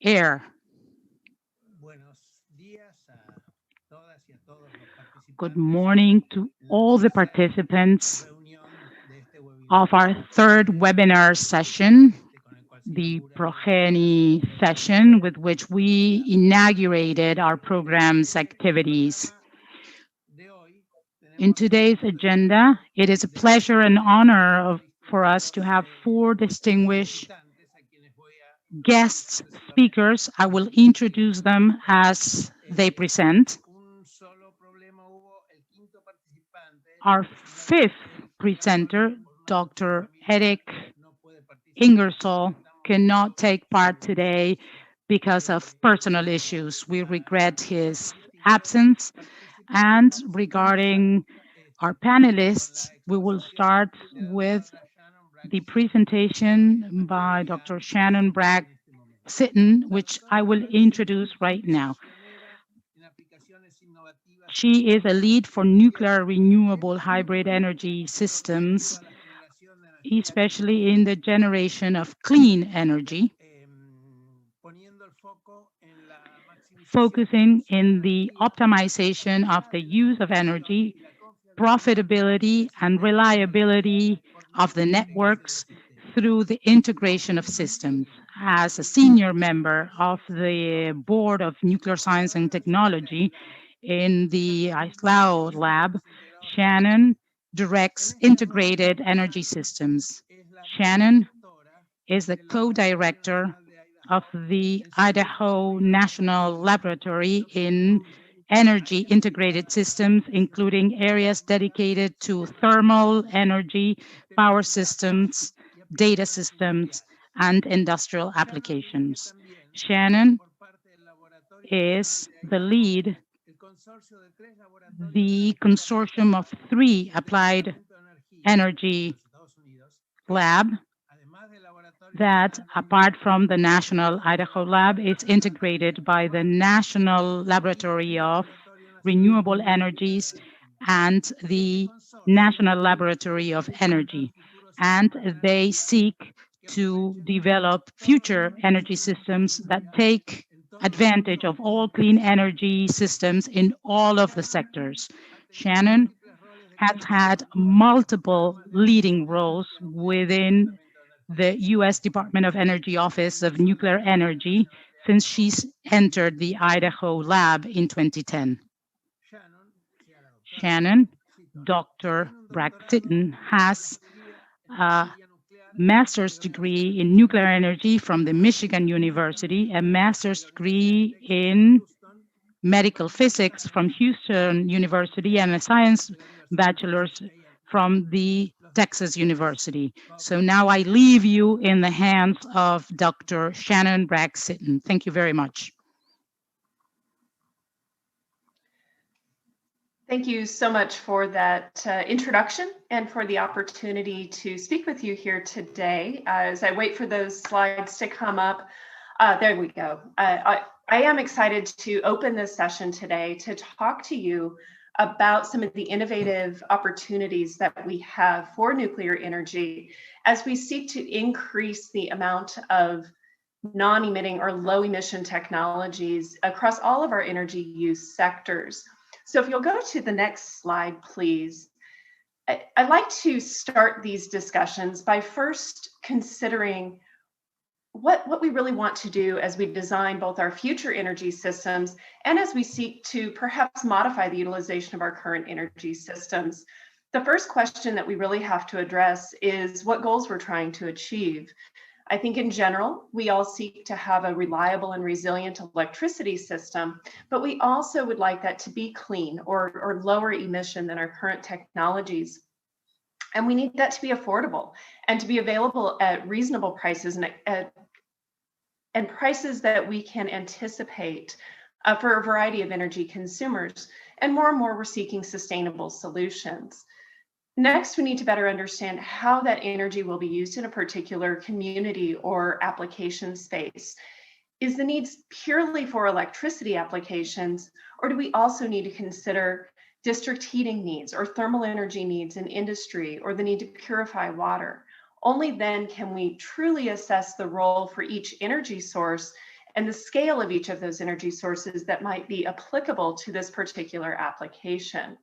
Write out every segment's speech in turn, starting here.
air. Good morning to all the participants of our third webinar session, the Progeny session, with which we inaugurated our program's activities. In today's agenda, it is a pleasure and honor for us to have four distinguished guest speakers. I will introduce them as they present. Our fifth presenter, Dr. Eric Ingersoll, cannot take part today because of personal issues. We regret his absence. And regarding our panelists, we will start with the presentation by Dr. Shannon Bragg Sitten, which I will introduce right now. She is a lead for nuclear renewable hybrid energy systems, especially in the generation of clean energy, focusing in the optimization of the use of energy, profitability, and reliability of the networks through the integration of systems. As a senior member of the Board of Nuclear Science and Technology in the ISLAO lab, Shannon directs integrated energy systems. Shannon is the co-director of the Idaho National Laboratory in energy integrated systems, including areas dedicated to thermal energy, power systems, data systems, and industrial applications. Shannon is the lead, the consortium of 3 applied energy lab that, apart from the National Idaho Lab, is integrated by the National Laboratory of Renewable Energies and the National Laboratory of Energy. And they seek to develop future energy systems that take advantage of all clean energy systems in all of the sectors. Shannon has had multiple leading roles within the U.S. Department of Energy Office of Nuclear Energy since she's entered the Idaho lab in 2010. Shannon, Dr. Bragg Sitten, has a master's degree in nuclear energy from the Michigan University, a master's degree in medical physics from Houston University, and a science bachelor's from the Texas University. So now I leave you in the hands of Dr. Shannon Bragg Sitten. Thank you very much. Thank you so much for that introduction and for the opportunity to speak with you here today. As I wait for those slides to come up, there we go. I am excited to open this session today to talk to you about some of the innovative opportunities that we have for nuclear energy as we seek to increase the amount of non-emitting or low emission technologies across all of our energy use sectors. So if you'll go to the next slide, please. I'd like to start these discussions by first considering what we really want to do as we design both our future energy systems and as we seek to perhaps modify the utilization of our current energy systems. The first question that we really have to address is what goals we're trying to achieve. I think in general, we all seek to have a reliable and resilient electricity system, but we also would like that to be clean or lower emission than our current technologies. And we need that to be affordable and to be available at reasonable prices and prices that we can anticipate for a variety of energy consumers. And more we're seeking sustainable solutions. Next, we need to better understand how that energy will be used in a particular community or application space. Is the needs purely for electricity applications, or do we also need to consider district heating needs or thermal energy needs in industry, or the need to purify water? Only then can we truly assess the role for each energy source and the scale of each of those energy sources that might be applicable to this particular application.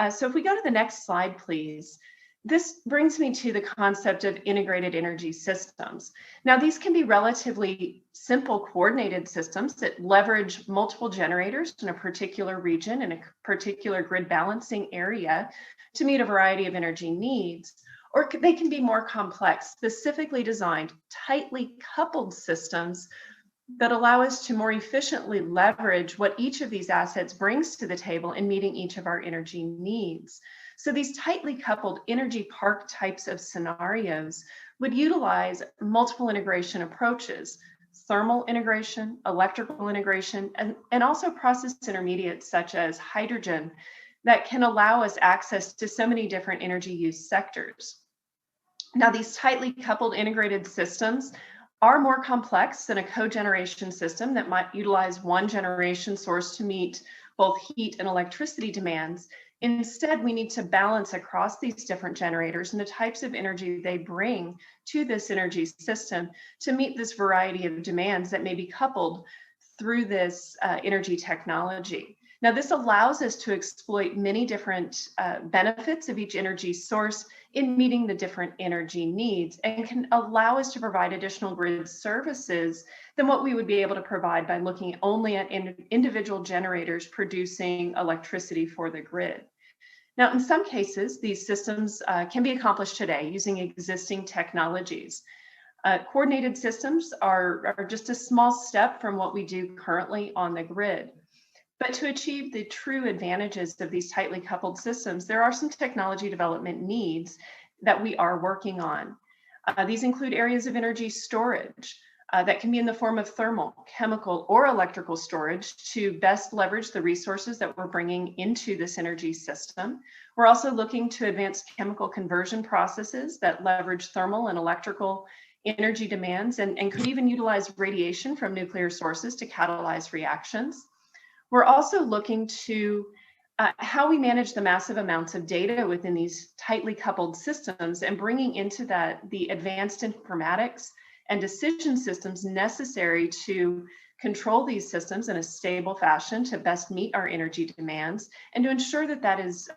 So if we go to the next slide, please. This brings me to the concept of integrated energy systems. Now, these can be relatively simple coordinated systems that leverage multiple generators in a particular region, in a particular grid balancing area, to meet a variety of energy needs. Or they can be more complex, specifically designed, tightly coupled systems that allow us to more efficiently leverage what each of these assets brings to the table in meeting each of our energy needs. So these tightly coupled energy park types of scenarios would utilize multiple integration approaches, thermal integration, electrical integration, and also process intermediates such as hydrogen that can allow us access to so many different energy use sectors. Now, these tightly coupled integrated systems are more complex than a cogeneration system that might utilize one generation source to meet both heat and electricity demands. Instead, we need to balance across these different generators and the types of energy they bring to this energy system to meet this variety of demands that may be coupled through this energy technology. Now, this allows us to exploit many different benefits of each energy source in meeting the different energy needs, and can allow us to provide additional grid services than what we would be able to provide by looking only at individual generators producing electricity for the grid. Now, in some cases, these systems can be accomplished today using existing technologies. Coordinated systems are just a small step from what we do currently on the grid. But to achieve the true advantages of these tightly coupled systems, there are some technology development needs that we are working on. These include areas of energy storage that can be in the form of thermal, chemical, or electrical storage to best leverage the resources that we're bringing into this energy system. We're also looking to advance chemical conversion processes that leverage thermal and electrical energy demands and could even utilize radiation from nuclear sources to catalyze reactions. We're also looking to how we manage the massive amounts of data within these tightly coupled systems and bringing into that the advanced informatics and decision systems necessary to control these systems in a stable fashion to best meet our energy demands and to ensure that that is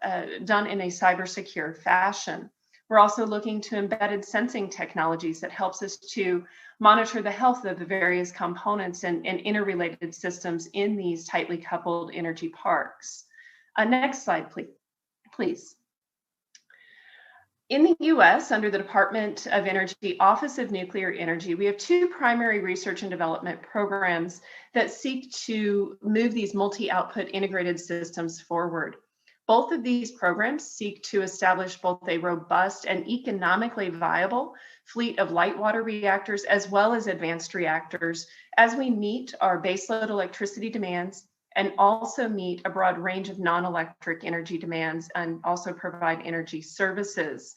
done in a cyber-secure fashion. We're also looking to embedded sensing technologies that helps us to monitor the health of the various components and interrelated systems in these tightly coupled energy parks. Next slide, please. In the US, under the Department of Energy Office of Nuclear Energy, we have two primary research and development programs that seek to move these multi-output integrated systems forward. Both of these programs seek to establish both a robust and economically viable fleet of light water reactors as well as advanced reactors as we meet our baseload electricity demands and also meet a broad range of non-electric energy demands and also provide energy services.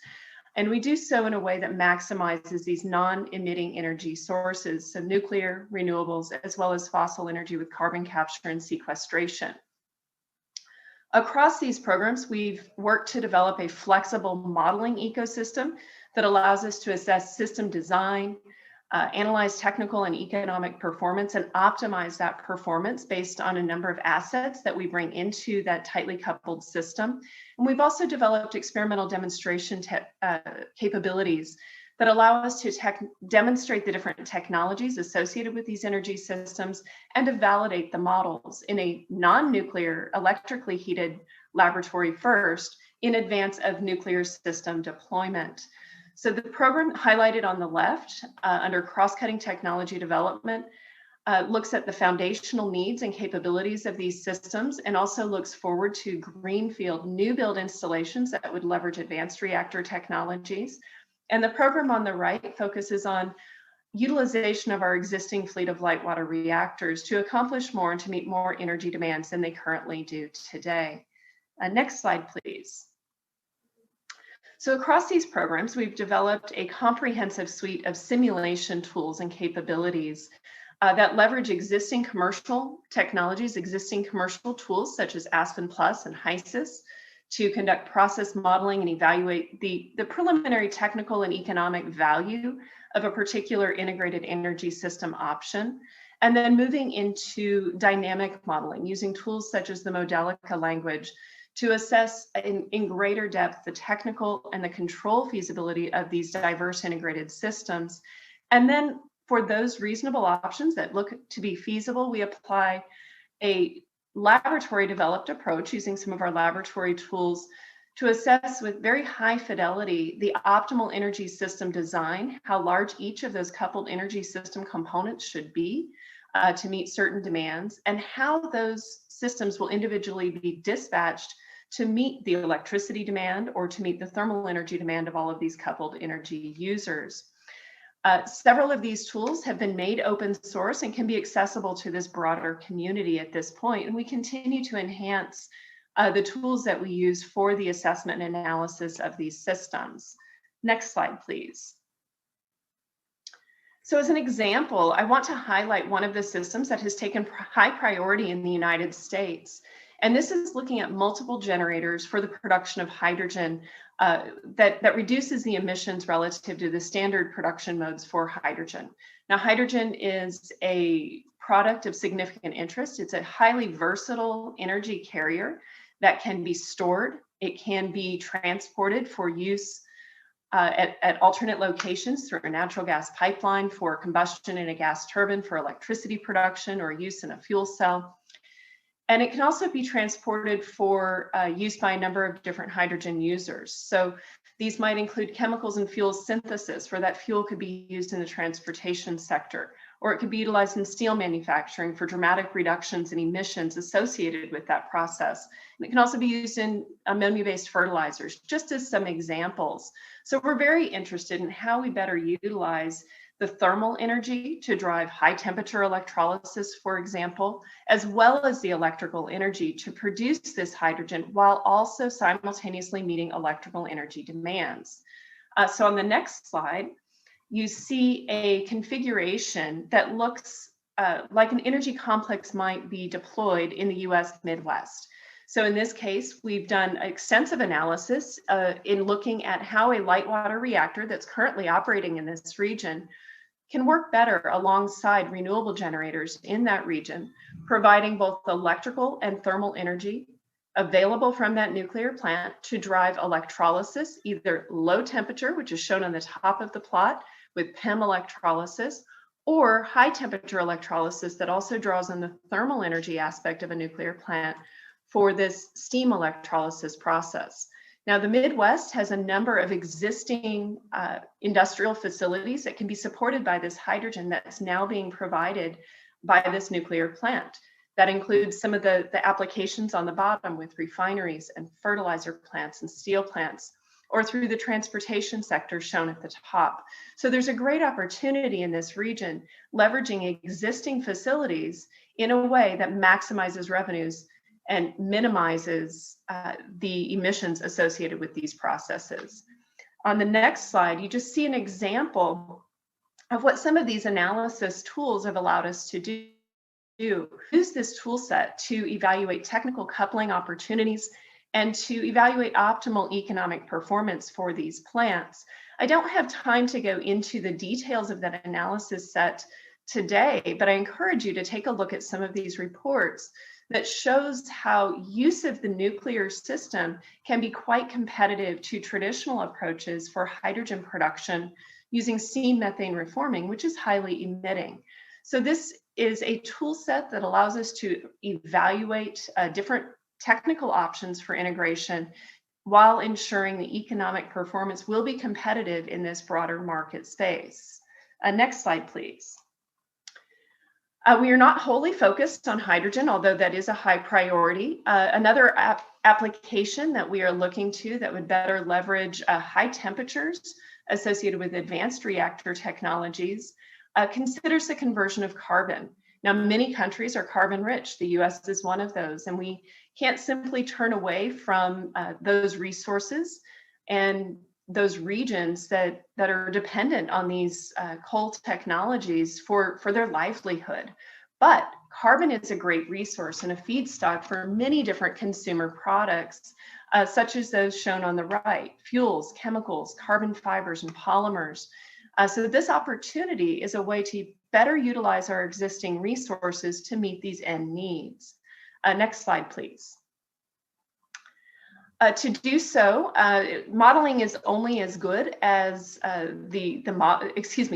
And we do so in a way that maximizes these non-emitting energy sources, so nuclear, renewables, as well as fossil energy with carbon capture and sequestration. Across these programs, we've worked to develop a flexible modeling ecosystem that allows us to assess system design, analyze technical and economic performance, and optimize that performance based on a number of assets that we bring into that tightly coupled system. And we've also developed experimental demonstration capabilities that allow us to demonstrate the different technologies associated with these energy systems and to validate the models in a non-nuclear, electrically heated laboratory first in advance of nuclear system deployment. So the program highlighted on the left under cross-cutting technology development looks at the foundational needs and capabilities of these systems and also looks forward to greenfield new build installations that would leverage advanced reactor technologies. And the program on the right focuses on utilization of our existing fleet of light water reactors to accomplish more and to meet more energy demands than they currently do today. Next slide, please. So across these programs, we've developed a comprehensive suite of simulation tools and capabilities that leverage existing commercial technologies, existing commercial tools such as Aspen Plus and HYSYS to conduct process modeling and evaluate the preliminary technical and economic value of a particular integrated energy system option, and then moving into dynamic modeling using tools such as the Modelica language to assess in greater depth the technical and the control feasibility of these diverse integrated systems. And then for those reasonable options that look to be feasible, we apply a laboratory developed approach using some of our laboratory tools to assess with very high fidelity the optimal energy system design, how large each of those coupled energy system components should be to meet certain demands, and how those systems will individually be dispatched to meet the electricity demand or to meet the thermal energy demand of all of these coupled energy users. Several of these tools have been made open source and can be accessible to this broader community at this point, and we continue to enhance the tools that we use for the assessment and analysis of these systems. Next slide, please. So as an example, I want to highlight one of the systems that has taken high priority in the United States. And this is looking at multiple generators for the production of hydrogen that reduces the emissions relative to the standard production modes for hydrogen. Now, hydrogen is a product of significant interest. It's a highly versatile energy carrier that can be stored. It can be transported for use at alternate locations through a natural gas pipeline, for combustion in a gas turbine, for electricity production, or use in a fuel cell. And it can also be transported for use by a number of different hydrogen users. So these might include chemicals and fuel synthesis, where that fuel could be used in the transportation sector, or it could be utilized in steel manufacturing for dramatic reductions in emissions associated with that process. And it can also be used in ammonia-based fertilizers, just as some examples. So we're very interested in how we better utilize the thermal energy to drive high temperature electrolysis, for example, as well as the electrical energy to produce this hydrogen while also simultaneously meeting electrical energy demands. So on the next slide, you see a configuration that looks like an energy complex might be deployed in the US Midwest. So in this case, we've done extensive analysis in looking at how a light water reactor that's currently operating in this region can work better alongside renewable generators in that region, providing both electrical and thermal energy available from that nuclear plant to drive electrolysis, either low temperature, which is shown on the top of the plot with PEM electrolysis, or high temperature electrolysis that also draws on the thermal energy aspect of a nuclear plant for this steam electrolysis process. Now, the Midwest has a number of existing industrial facilities that can be supported by this hydrogen that's now being provided by this nuclear plant. That includes some of the applications on the bottom with refineries and fertilizer plants and steel plants, or through the transportation sector shown at the top. So there's a great opportunity in this region, leveraging existing facilities in a way that maximizes revenues and minimizes the emissions associated with these processes. On the next slide, you just see an example of what some of these analysis tools have allowed us to do. Use this tool set to evaluate technical coupling opportunities and to evaluate optimal economic performance for these plants. I don't have time to go into the details of that analysis set today, but I encourage you to take a look at some of these reports that shows how use of the nuclear system can be quite competitive to traditional approaches for hydrogen production using steam methane reforming, which is highly emitting. So this is a tool set that allows us to evaluate different technical options for integration while ensuring the economic performance will be competitive in this broader market space. Next slide, please. We are not wholly focused on hydrogen, although that is a high priority. Another application that we are looking to that would better leverage high temperatures associated with advanced reactor technologies considers the conversion of carbon. Now, many countries are carbon rich. The US is one of those, and we can't simply turn away from those resources and those regions that are dependent on these coal technologies for their livelihood. But carbon is a great resource and a feedstock for many different consumer products, such as those shown on the right: fuels, chemicals, carbon fibers, and polymers. So this opportunity is a way to better utilize our existing resources to meet these end needs. Next slide, please. To do so, modeling is only as good as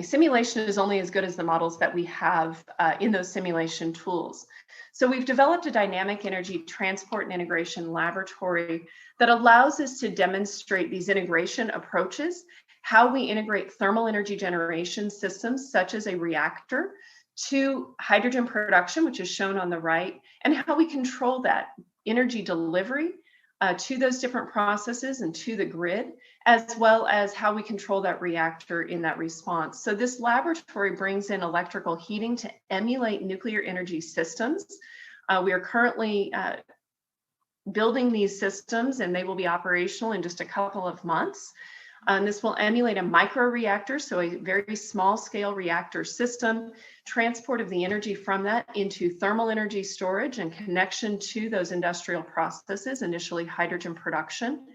simulation is only as good as the models that we have in those simulation tools. So we've developed a dynamic energy transport and integration laboratory that allows us to demonstrate these integration approaches, how we integrate thermal energy generation systems such as a reactor to hydrogen production, which is shown on the right, and how we control that energy delivery to those different processes and to the grid, as well as how we control that reactor in that response. So this laboratory brings in electrical heating to emulate nuclear energy systems. We are currently building these systems, and they will be operational in just a couple of months. This will emulate a microreactor, so a very small scale reactor system, transport of the energy from that into thermal energy storage and connection to those industrial processes, initially hydrogen production.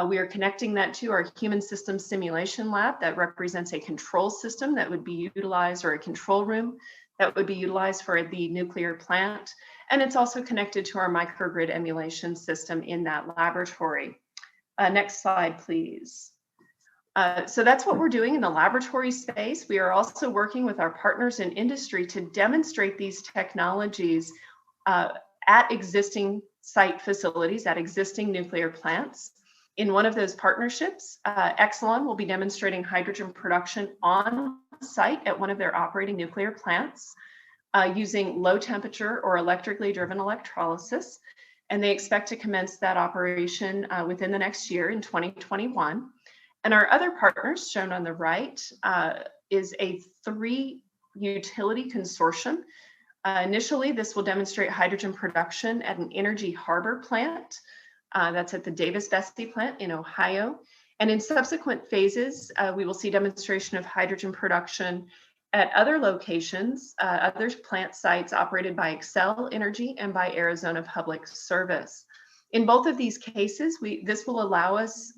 We are connecting that to our human systems simulation lab that represents a control system that would be utilized, or a control room that would be utilized for the nuclear plant. And it's also connected to our microgrid emulation system in that laboratory. Next slide, please. So that's what we're doing in the laboratory space. We are also working with our partners in industry to demonstrate these technologies at existing site facilities, at existing nuclear plants. In one of those partnerships, Exelon will be demonstrating hydrogen production on site at one of their operating nuclear plants using low temperature or electrically driven electrolysis. And they expect to commence that operation within the next year in 2021. And our other partners shown on the right is a 3 utility consortium. Initially, this will demonstrate hydrogen production at an Energy Harbor plant. That's at the Davis-Besse plant in Ohio. And in subsequent phases, we will see demonstration of hydrogen production at other locations, other plant sites operated by Xcel Energy and by Arizona Public Service. In both of these cases, this will allow us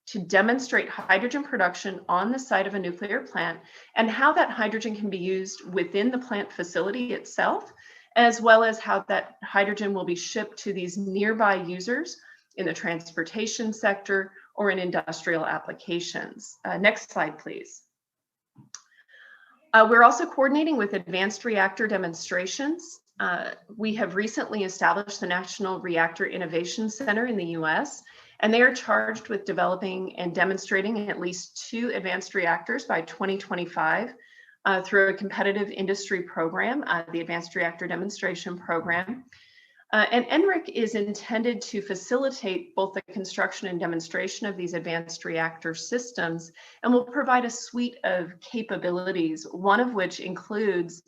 to demonstrate hydrogen production on the site of a nuclear plant and how that hydrogen can be used within the plant facility itself, as well as how that hydrogen will be shipped to these nearby users in the transportation sector or in industrial applications. Next slide, please. We're also coordinating with advanced reactor demonstrations. We have recently established the National Reactor Innovation Center in the US, and they are charged with developing and demonstrating at least 2 advanced reactors by 2025 through a competitive industry program, the Advanced Reactor Demonstration Program. And NRIC is intended to facilitate both the construction and demonstration of these advanced reactor systems, and will provide a suite of capabilities, one of which includes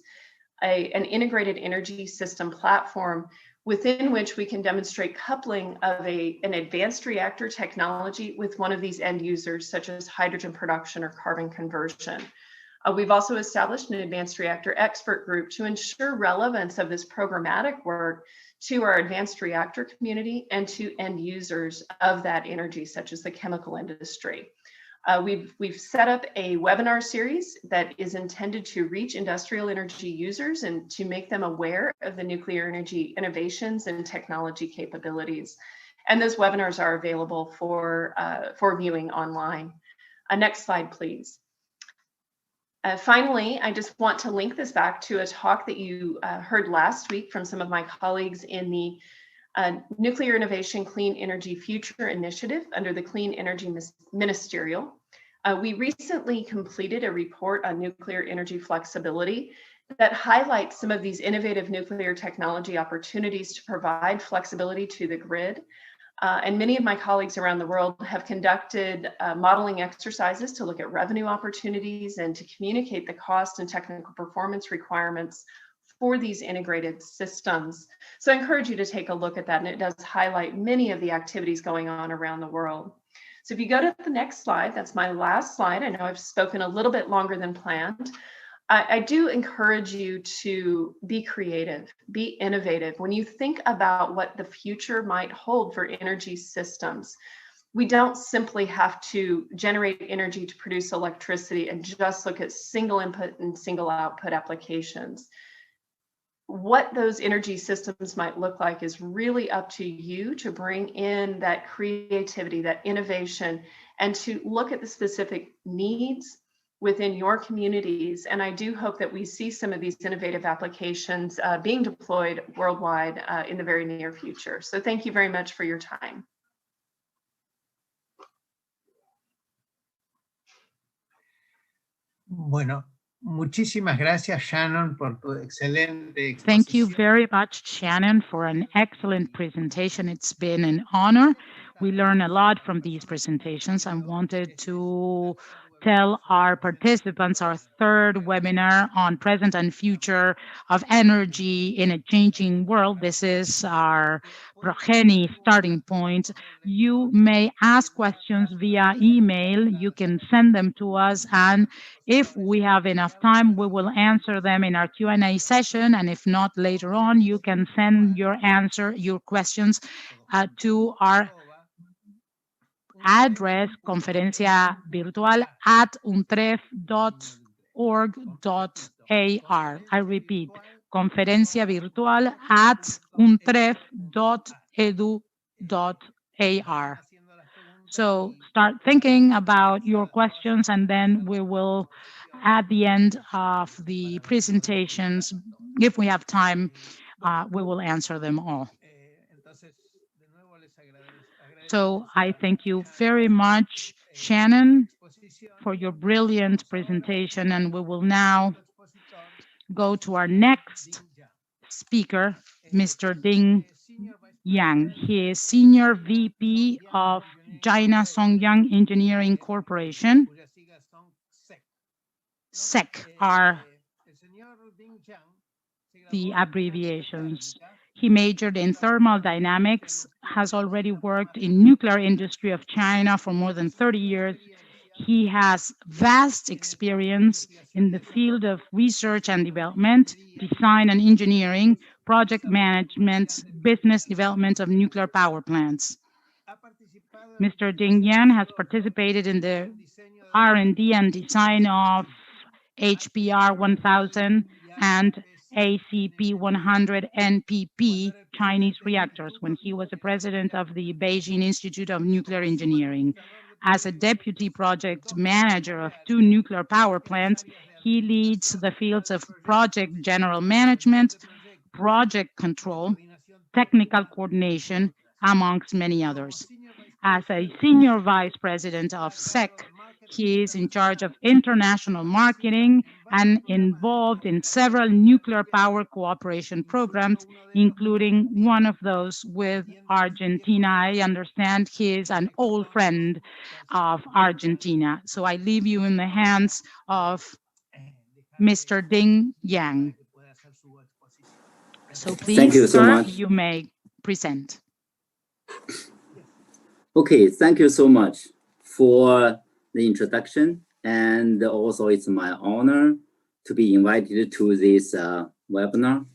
an integrated energy system platform within which we can demonstrate coupling of an advanced reactor technology with one of these end users, such as hydrogen production or carbon conversion. We've also established an advanced reactor expert group to ensure relevance of this programmatic work to our advanced reactor community and to end users of that energy, such as the chemical industry. We've set up a webinar series that is intended to reach industrial energy users and to make them aware of the nuclear energy innovations and technology capabilities. And those webinars are available for viewing online. Next slide, please. Finally, I just want to link this back to a talk that you heard last week from some of my colleagues in the Nuclear Innovation Clean Energy Future Initiative under the Clean Energy Ministerial. We recently completed a report on nuclear energy flexibility that highlights some of these innovative nuclear technology opportunities to provide flexibility to the grid. And many of my colleagues around the world have conducted modeling exercises to look at revenue opportunities and to communicate the cost and technical performance requirements for these integrated systems. So I encourage you to take a look at that, and it does highlight many of the activities going on around the world. So if you go to the next slide, that's my last slide. I know I've spoken a little bit longer than planned. I do encourage you to be creative, be innovative. When you think about what the future might hold for energy systems, we don't simply have to generate energy to produce electricity and just look at single input and single output applications. What those energy systems might look like is really up to you to bring in that creativity, that innovation, and to look at the specific needs within your communities. And I do hope that we see some of these innovative applications being deployed worldwide in the very near future. So thank you very much for your time. Bueno, muchísimas gracias, Shannon, por tu excelente exposición. Thank you very much, Shannon, for an excellent presentation. It's been an honor. We learn a lot from these presentations. I wanted to tell our participants our third webinar on present and future of energy in a changing world. This is our Progeny starting point. You may ask questions via email. You can send them to us, and if we have enough time, we will answer them in our Q&A session, and if not later on, you can send your questions to our address conferenciavirtual@untref.org.ar. I repeat, conferenciavirtual@untref.edu.ar. So start thinking about your questions, and then we will, at the end of the presentations, if we have time, we will answer them all. So I thank you very much, Shannon, for your brilliant presentation, and we will now go to our next speaker, Mr. Ding Yang. He is Senior VP of China Songyang Engineering Corporation. SEC are the abbreviations. He majored in thermal dynamics, has already worked in nuclear industry of China for more than 30 years. He has vast experience in the field of research and development, design and engineering, project management, business development of nuclear power plants. Mr. Ding Yan has participated in the R&D and design of HPR 1000 and ACP 100 NPP Chinese reactors when he was the president of the Beijing Institute of Nuclear Engineering. As a deputy project manager of 2 nuclear power plants, he leads the fields of project general management, project control, technical coordination, amongst many others. As a senior vice president of SEC, he is in charge of international marketing and involved in several nuclear power cooperation programs, including one of those with Argentina. I understand he is an old friend of Argentina. So I leave you in the hands of Mr. Ding Yang. So please, thank you so sir, much. you may present. Okay, thank you so much for the introduction, and also it's my honor to be invited to this webinar.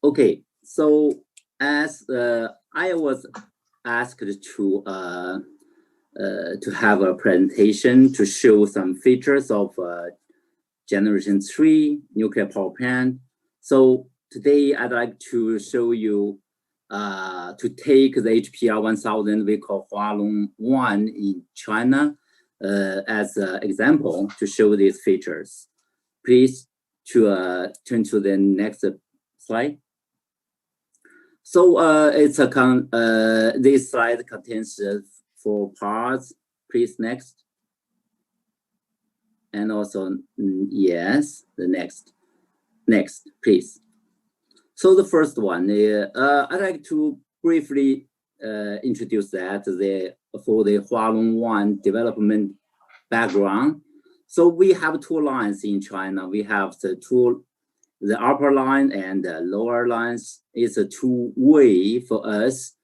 Okay, so as I was asked to have a presentation to show some features of Generation 3 nuclear power plant. So today I'd like to show you to take the HPR 1000 we call Hualong 1 in China as an example to show these features. Please to turn to the next slide. So it's a this slide contains 4 parts. Please next. And also yes, the next, please. So the first one, I'd like to briefly introduce that for the Hualong 1 development background. So we have 2 lines in China. We have the upper line and the lower lines. It's a 2-way for us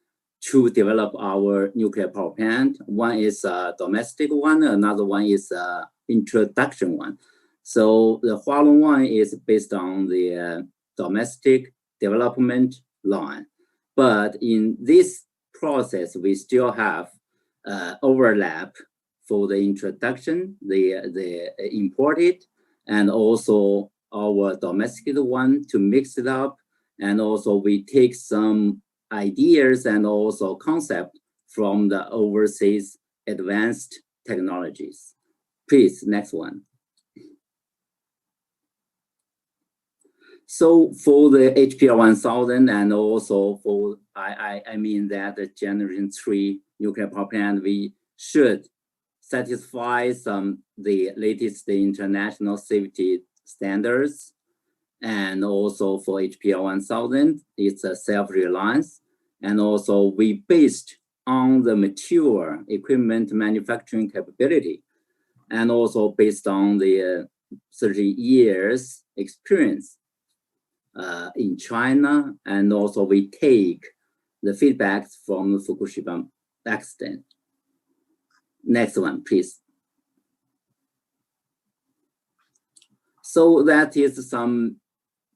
to develop our nuclear power plant. One is a domestic one, another one is a introduction one. So the Hualong 1 is based on the domestic development line. But in this process, we still have overlap for the introduction, the imported, and also our domestic one to mix it up. And also we take some ideas and also concept from the overseas advanced technologies. Please, next one. So for the HPR 1000 and also for, I mean that the generation 3 nuclear power plant, we should satisfy the latest international safety standards. And also for HPR 1000, it's a self-reliance. And also we based on the mature equipment manufacturing capability, and also based on the 30 years experience in China, and also we take the feedbacks from the Fukushima accident. Next one, please. So that is some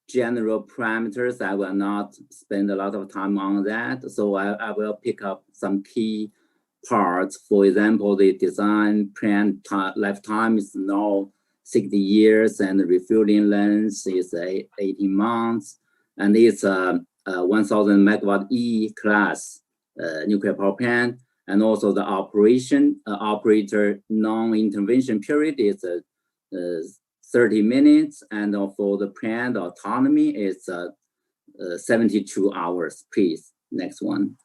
general parameters. I will not spend a lot of time on that. So I will pick up some key parts. For example, the design plan lifetime is now 60 years, and the refueling length is 18 months, and it's a 1000 megawatt E class nuclear power plant. And also the operator non-intervention period is 30 minutes, and for the plant autonomy it's 72 hours. Please, next one.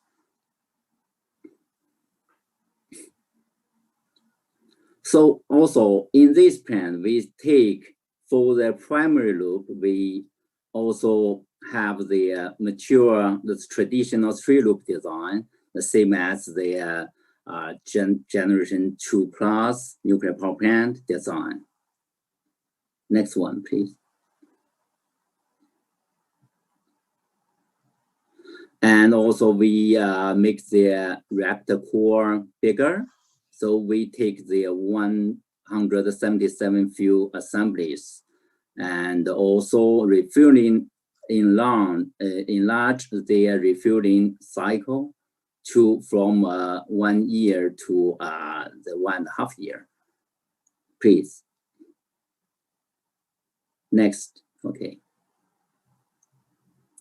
So also in this plant, we take for the primary loop, we also have the the traditional 3-loop design, the same as the generation 2+ nuclear power plant design. Next one, please. And also we make the reactor core bigger. So we take the 177 fuel assemblies, and also refueling enlarge the refueling cycle from 1 year to the 1.5 year. Please. Next, okay.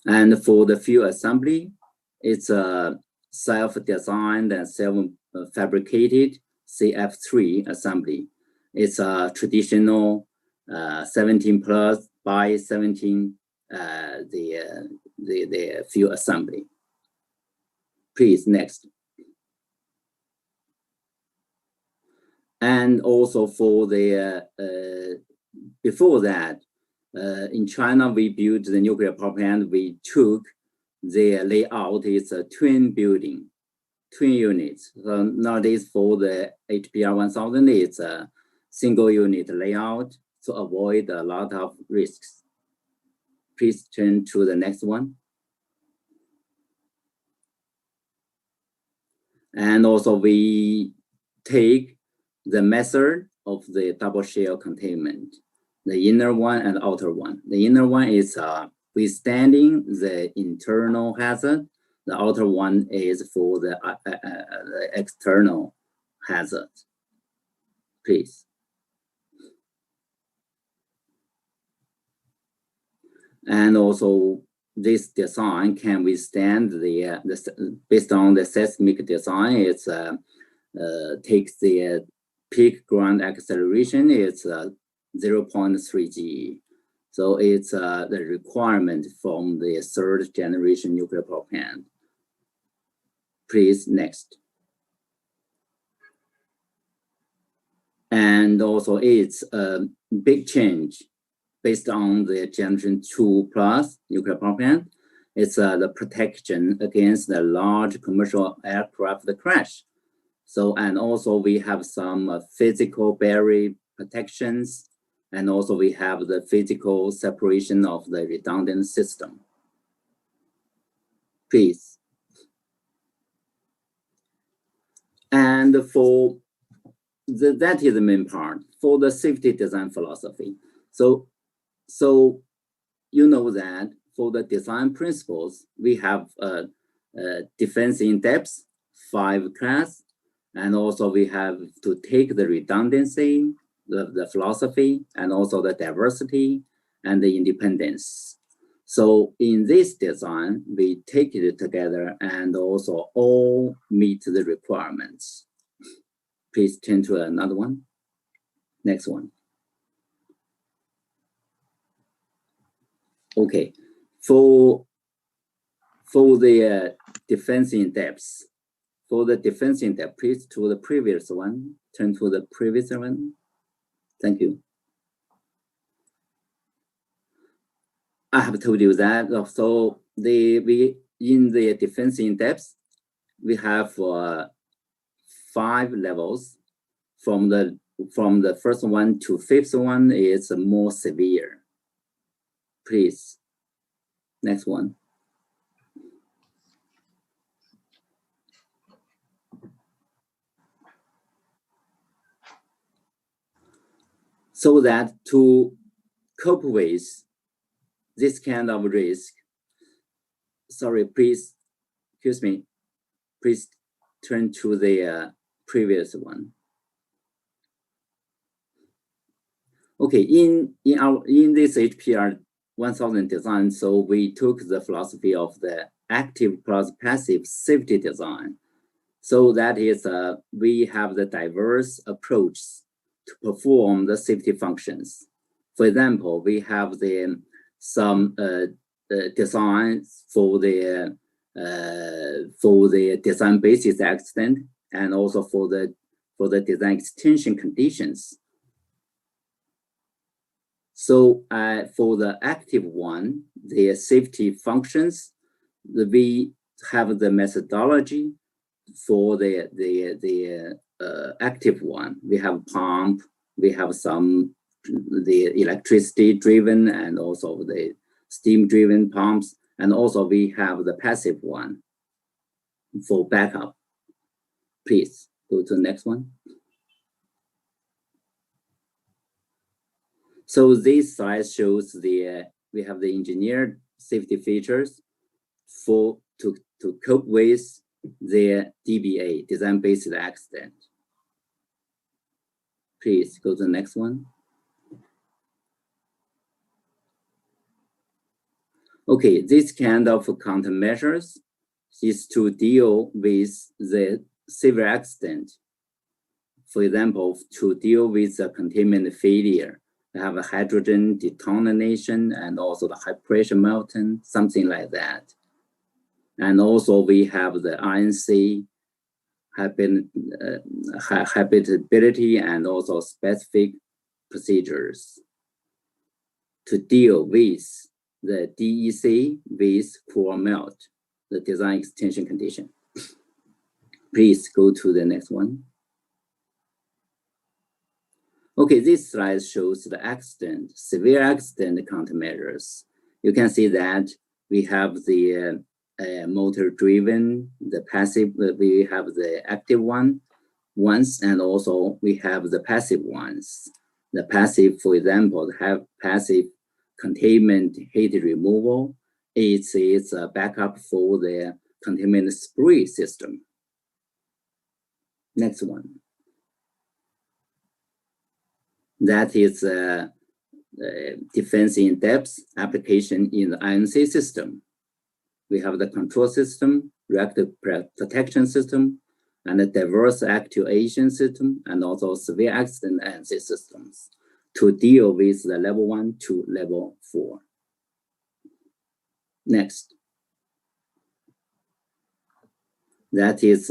And for the fuel assembly, it's a self-designed and self-fabricated CF3 assembly. It's a traditional 17+ by 17 the fuel assembly. Please, next. And also for the before that, in China, we built the nuclear power plant. We took the layout. It's a twin building, twin units. So nowadays for the HPR 1000, it's a single unit layout to avoid a lot of risks. Please turn to the next one. And also we take the method of the double shell containment, the inner one and outer one. The inner one is withstanding the internal hazard. The outer one is for the external hazard. Please. And also this design can withstand based on the seismic design. It's takes the peak ground acceleration. It's 0.3 GE. So it's the requirement from the 3rd generation nuclear power plant. Please, next. And also it's a big change based on the generation 2+ nuclear power plant. It's the protection against the large commercial aircraft crash. So, and also we have some physical barrier protections, and also we have the physical separation of the redundant system. Please. And for that is the main part for the safety design philosophy. So you know that for the design principles, we have defense in depth 5 class, And also we have to take the redundancy, the philosophy, and also the diversity and the independence. So in this design, we take it together and also all meet the requirements. Please turn to another one. Next one. Okay, for the defense in depth, please to the previous one. Turn to the previous one. Thank you. I have told you that. So we in the defense in depth, we have 5 levels. From the first one to 5th one is more severe. Please, next one. So that to cope with this kind of risk, sorry, please, excuse me, please turn to the previous one. Okay, in this HPR 1000 design, so we took the philosophy of the active plus passive safety design. So that is, we have the diverse approach to perform the safety functions. For example, we have some designs for the design basis accident and also for the design extension conditions. So for the active one, the safety functions, we have the methodology for the active one. We have pump, we have the electricity driven and also the steam driven pumps, and also we have the passive one for backup. Please go to the next one. So this slide shows we have the engineered safety features to cope with the DBA, design-based accident. Please go to the next one. Okay, this kind of countermeasures is to deal with the severe accident. For example, to deal with the containment failure, we have a hydrogen detonation and also the high pressure melting, something like that. And also we have the INC habitability and also specific procedures to deal with the DEC with core melt, the design extension condition. Please go to the next one. Okay, this slide shows the accident, severe accident countermeasures. You can see that we have the motor driven, the passive, we have the active ones, and also we have the passive ones. The passive, for example, have passive containment heat removal. It's a backup for the containment spray system. Next one. That is defense in depth application in the INC system. We have the control system, reactor protection system, and a diverse actuation system, and also severe accident ANSI systems to deal with the level 1 to level 4. Next. That is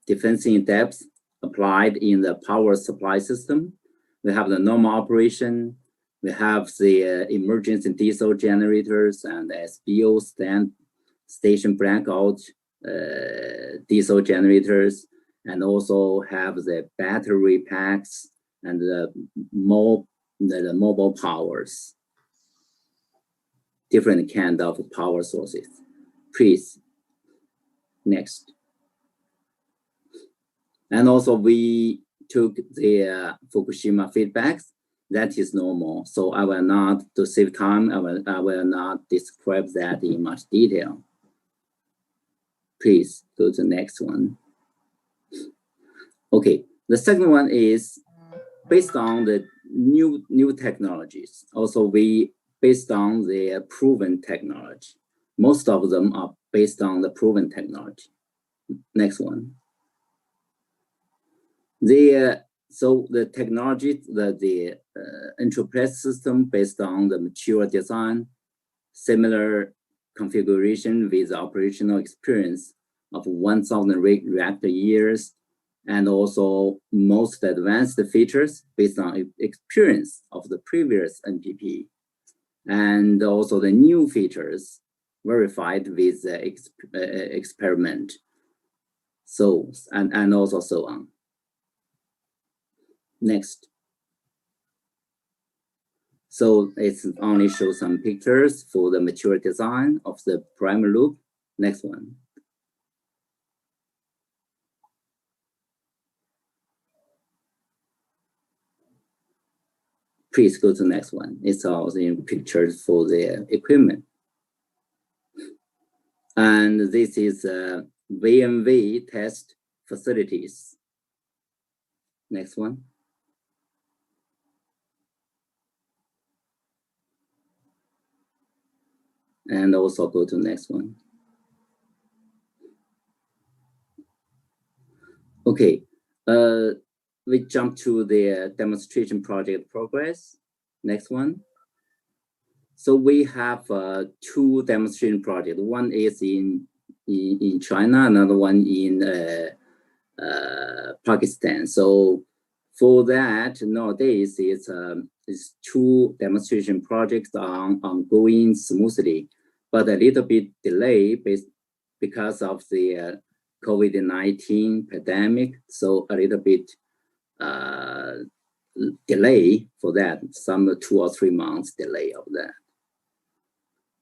defense in depth applied in the power supply system. We have the normal operation. We have the emergency diesel generators and SBO station blackout diesel generators, and also have the battery packs and the mobile powers. Different kind of power sources. Please, next. And also we took the Fukushima feedbacks. That is normal. So I will not, to save time, I will not describe that in much detail. Please go to the next one. Okay, the second one is based on the new technologies. Also, we based on the proven technology. Most of them are based on the proven technology. Next one. So the technology, the enterprise system based on the mature design, similar configuration with operational experience of 1,000 reactor years, and also most advanced features based on experience of the previous NPP, and also the new features verified with the experiment. So, and also so on. Next. So it's only show some pictures for the mature design of the primer loop. Next one. Please go to the next one. It's all in pictures for the equipment. And this is VMV test facilities. Next one. And also go to the next one. Okay, we jump to the demonstration project progress. Next one. So we have two demonstration projects. One is in China, another one in Pakistan. So for that, nowadays it's two demonstration projects ongoing smoothly, but a little bit delayed because of the COVID-19 pandemic. So a little bit delay for that, some 2 or 3 months delay of that.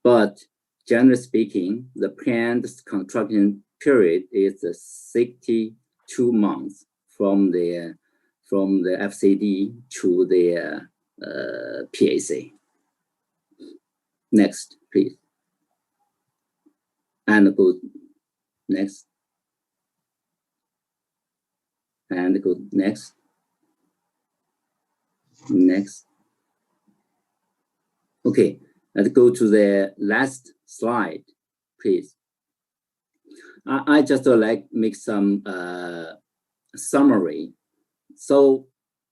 But generally speaking, the planned construction period is 62 months from the FCD to the PAC. Next, please. And go next. And go next. Next. Okay, let's go to the last slide, please. I just like make some summary. So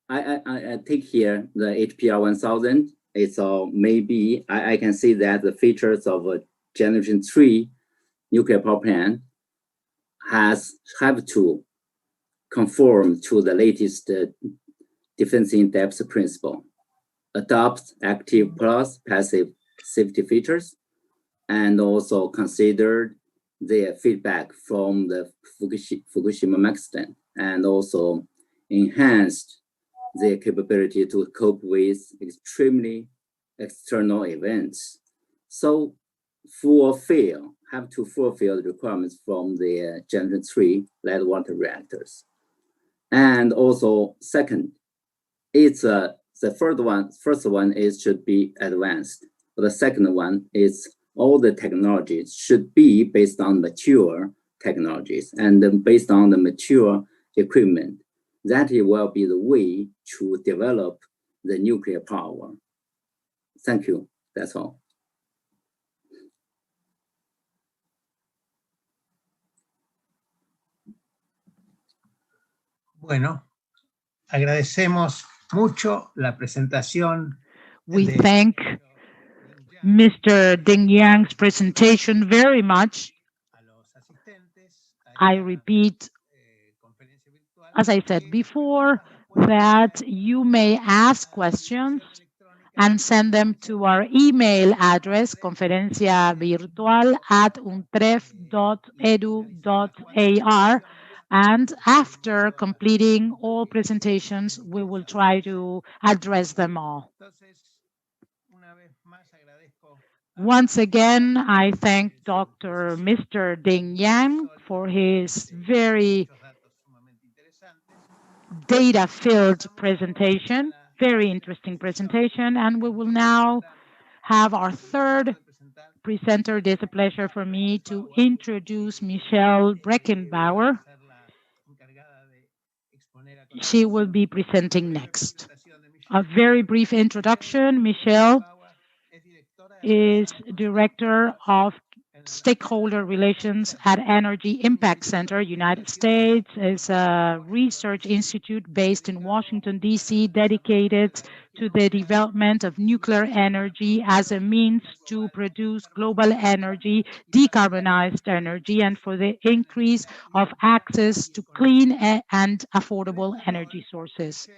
I take here the HPR 1000. It's maybe I can see that the features of a generation 3 nuclear power plant have to conform to the latest defense in depth principle, adopt active plus passive safety features, and also consider the feedback from the Fukushima accident, and also enhanced their capability to cope with extremely external events. So have to fulfill the requirements from the Generation 3 lead water reactors. And also second, it's the first one is should be advanced. But the second one is all the technologies should be based on mature technologies and then based on the mature equipment. That will be the way to develop the nuclear power. Thank you. That's all. Bueno, agradecemos mucho la presentación. We thank Mr. Ding Yang's presentation very much. I repeat, as I said before, that you may ask questions and send them to our email address, conferenciavirtual@untref.edu.ar. And after completing all presentations, we will try to address them all. Once again, I thank Mr. Ding Yang for his very data-filled presentation, very interesting presentation, and we will now have our third presenter. It is a pleasure for me to introduce Michelle Breckenbauer. she will be presenting next. A very brief introduction. Michelle is Director of Stakeholder Relations at Energy Impact Center, United States. Is a research institute based in Washington, D.C., dedicated to the development of nuclear energy as a means to produce global energy, decarbonized energy, and for the increase of access to clean and affordable energy sources.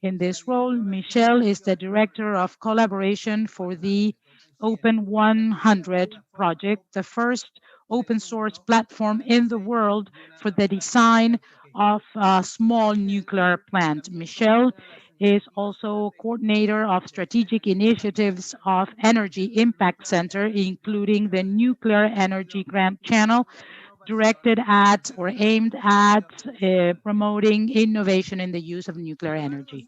In this role, Michelle is the Director of Collaboration for the Open 100 project, the first open source platform in the world for the design of a small nuclear plant. Michelle is also coordinator of strategic initiatives of Energy Impact Center, including the Nuclear Energy Grant Channel, directed at or aimed at promoting innovation in the use of nuclear energy.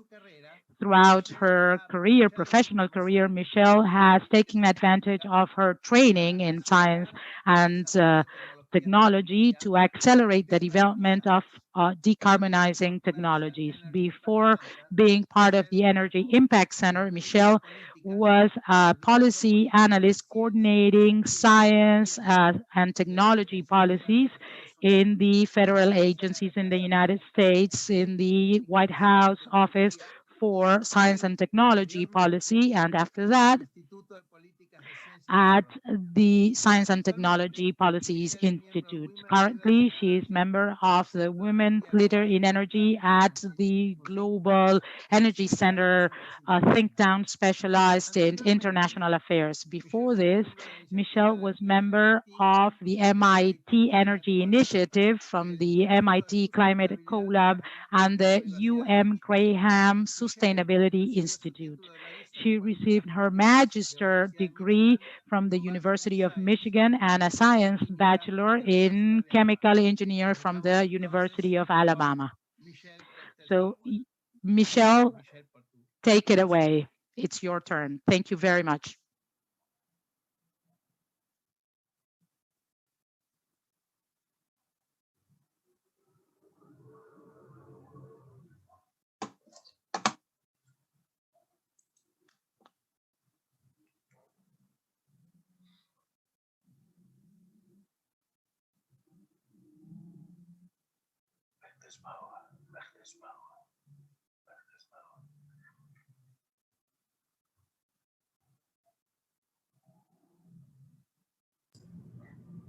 Throughout her career, professional career, Michelle has taken advantage of her training in science and technology to accelerate the development of decarbonizing technologies. Before being part of the Energy Impact Center, Michelle was a policy analyst coordinating science and technology policies in the federal agencies in the United States, in the White House office for Science and Technology Policy, and after that, at the Science and Technology Policies Institute. Currently, she is member of the Women's Leader in Energy at the Global Energy Center, a think tank specialized in international affairs. Before this, Michelle was member of the MIT Energy Initiative from the MIT Climate Collab and the Graham Sustainability Institute. She received her magister degree from the University of Michigan and a science bachelor in chemical engineer from the University of Alabama. So, Michelle, take it away. It's your turn. Thank you very much.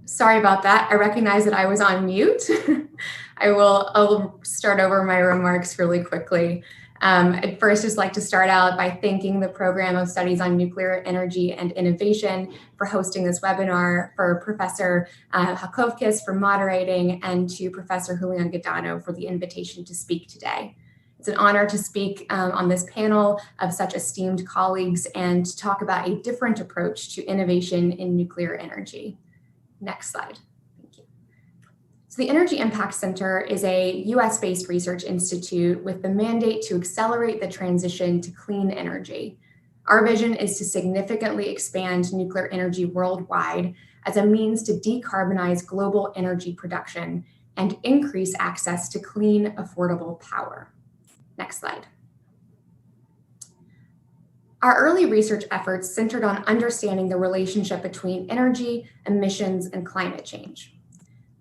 Sorry about that. I recognize that I was on mute. I'll start over my remarks really quickly. I'd first just like to start out by thanking the Program of Studies on Nuclear Energy and Innovation for hosting this webinar, for Professor Hakovkis for moderating, and to Professor Julian Gadano for the invitation to speak today. It's an honor to speak on this panel of such esteemed colleagues and to talk about a different approach to innovation in nuclear energy. Next slide. Thank you. So the Energy Impact Center is a US-based research institute with the mandate to accelerate the transition to clean energy. Our vision is to significantly expand nuclear energy worldwide as a means to decarbonize global energy production and increase access to clean, affordable power. Next slide. Our early research efforts centered on understanding the relationship between energy, emissions, and climate change.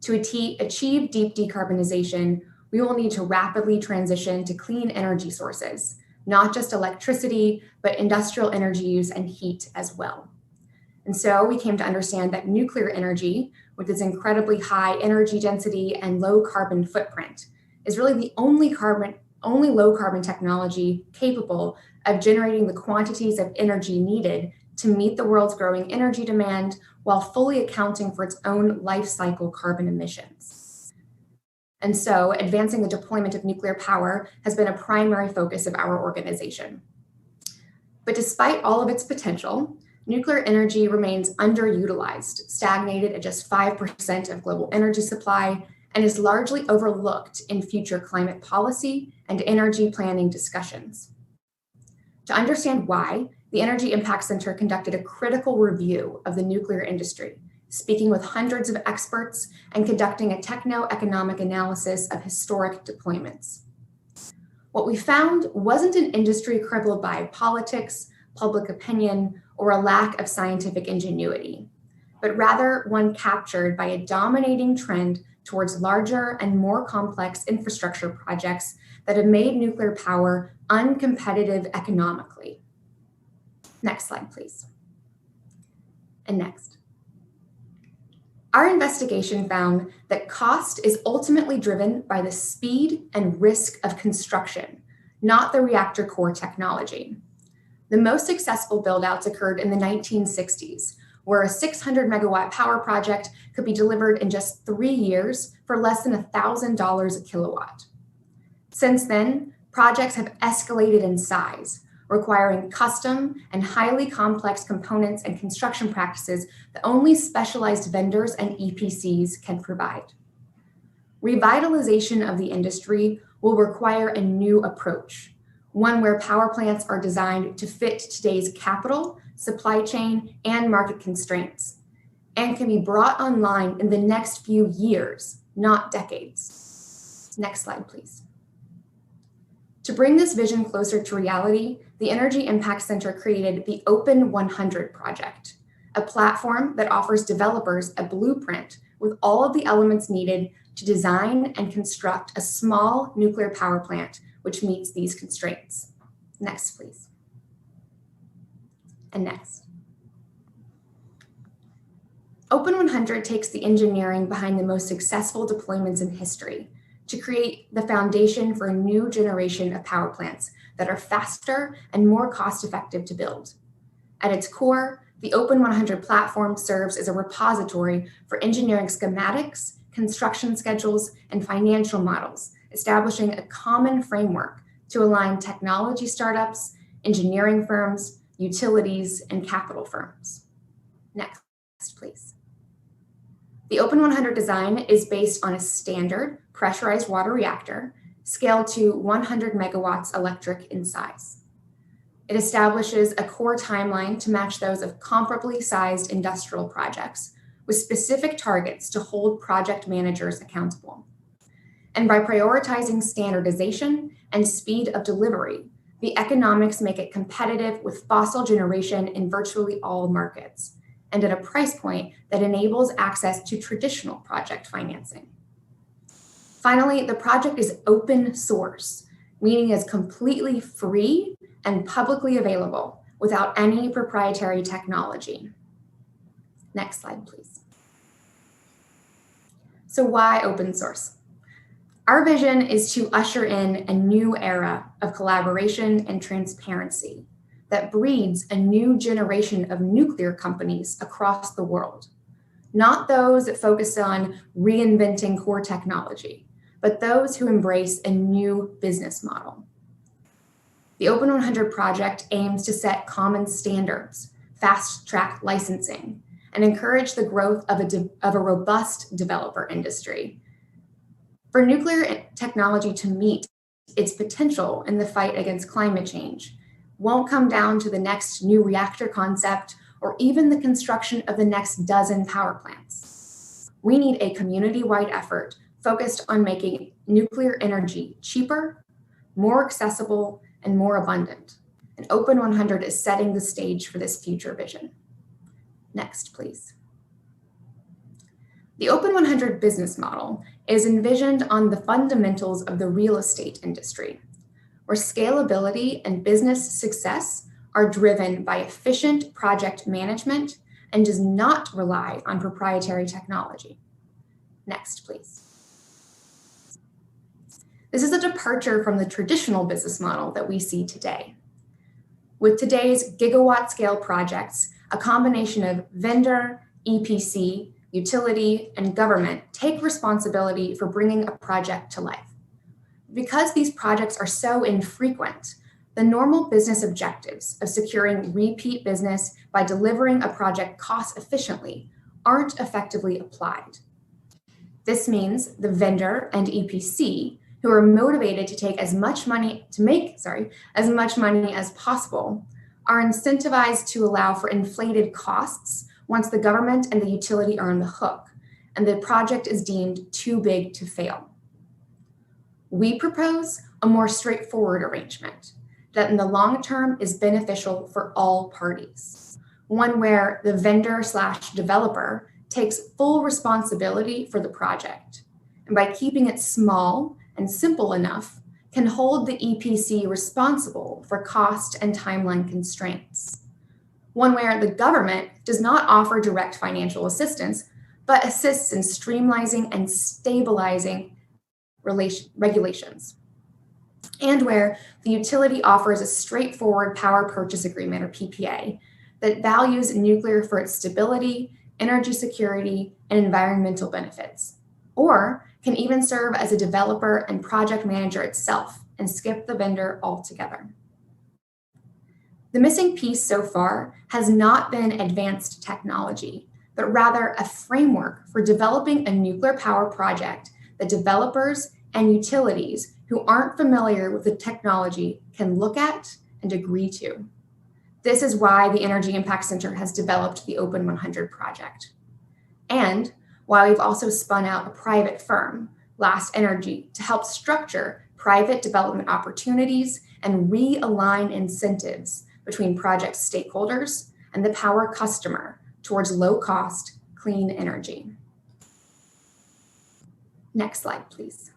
To achieve deep decarbonization, we will need to rapidly transition to clean energy sources, not just electricity, but industrial energy use and heat as well. And so we came to understand that nuclear energy, with its incredibly high energy density and low carbon footprint, is really the only low carbon technology capable of generating the quantities of energy needed to meet the world's growing energy demand while fully accounting for its own life cycle carbon emissions. And so advancing the deployment of nuclear power has been a primary focus of our organization. But despite all of its potential, nuclear energy remains underutilized, stagnated at just 5% of global energy supply, and is largely overlooked in future climate policy and energy planning discussions. To understand why, the Energy Impact Center conducted a critical review of the nuclear industry, speaking with hundreds of experts and conducting a techno-economic analysis of historic deployments. What we found wasn't an industry crippled by politics, public opinion, or a lack of scientific ingenuity, but rather one captured by a dominating trend towards larger and more complex infrastructure projects that have made nuclear power uncompetitive economically. Next slide, please. And next. Our investigation found that cost is ultimately driven by the speed and risk of construction, not the reactor core technology. The most successful build-outs occurred in the 1960s, where a 600 megawatt power project could be delivered in just 3 years for less than $1,000 a kilowatt. Since then, projects have escalated in size, requiring custom and highly complex components and construction practices that only specialized vendors and EPCs can provide. Revitalization of the industry will require a new approach, one where power plants are designed to fit today's capital, supply chain, and market constraints, and can be brought online in the next few years, not decades. Next slide, please. To bring this vision closer to reality, the Energy Impact Center created the Open 100 project, a platform that offers developers a blueprint with all of the elements needed to design and construct a small nuclear power plant which meets these constraints. Next, please. And next. Open 100 takes the engineering behind the most successful deployments in history to create the foundation for a new generation of power plants that are faster and more cost-effective to build. At its core, the Open 100 platform serves as a repository for engineering schematics, construction schedules, and financial models, establishing a common framework to align technology startups, engineering firms, utilities, and capital firms. Next, please. The Open 100 design is based on a standard pressurized water reactor scaled to 100 megawatts electric in size. It establishes a core timeline to match those of comparably sized industrial projects with specific targets to hold project managers accountable. And by prioritizing standardization and speed of delivery, the economics make it competitive with fossil generation in virtually all markets, and at a price point that enables access to traditional project financing. Finally, the project is open source, meaning it's completely free and publicly available without any proprietary technology. Next slide, please. So why open source? Our vision is to usher in a new era of collaboration and transparency that breeds a new generation of nuclear companies across the world. Not those that focus on reinventing core technology, but those who embrace a new business model. The Open 100 project aims to set common standards, fast-track licensing, and encourage the growth of a robust developer industry. For nuclear technology to meet its potential in the fight against climate change won't come down to the next new reactor concept or even the construction of the next dozen power plants. We need a community-wide effort focused on making nuclear energy cheaper, more accessible, and more abundant. And Open 100 is setting the stage for this future vision. Next, please. The Open 100 business model is envisioned on the fundamentals of the real estate industry, where scalability and business success are driven by efficient project management and does not rely on proprietary technology. Next, please. This is a departure from the traditional business model that we see today. With today's gigawatt scale projects, a combination of vendor, EPC, utility, and government take responsibility for bringing a project to life. Because these projects are so infrequent, the normal business objectives of securing repeat business by delivering a project cost efficiently aren't effectively applied. This means the vendor and EPC, who are motivated to take as much money as possible, are incentivized to allow for inflated costs once the government and the utility are on the hook, and the project is deemed too big to fail. We propose a more straightforward arrangement that in the long term is beneficial for all parties. One where the vendor/developer takes full responsibility for the project, and by keeping it small and simple enough, can hold the EPC responsible for cost and timeline constraints. One where the government does not offer direct financial assistance, but assists in streamlining and stabilizing regulations. And where the utility offers a straightforward power purchase agreement, or PPA, that values nuclear for its stability, energy security, and environmental benefits, or can even serve as a developer and project manager itself and skip the vendor altogether. The missing piece so far has not been advanced technology, but rather a framework for developing a nuclear power project that developers and utilities who aren't familiar with the technology can look at and agree to. This is why the Energy Impact Center has developed the Open 100 project, and why we've also spun out a private firm, Last Energy, to help structure private development opportunities and realign incentives between project stakeholders and the power customer towards low-cost, clean energy. Next slide, please.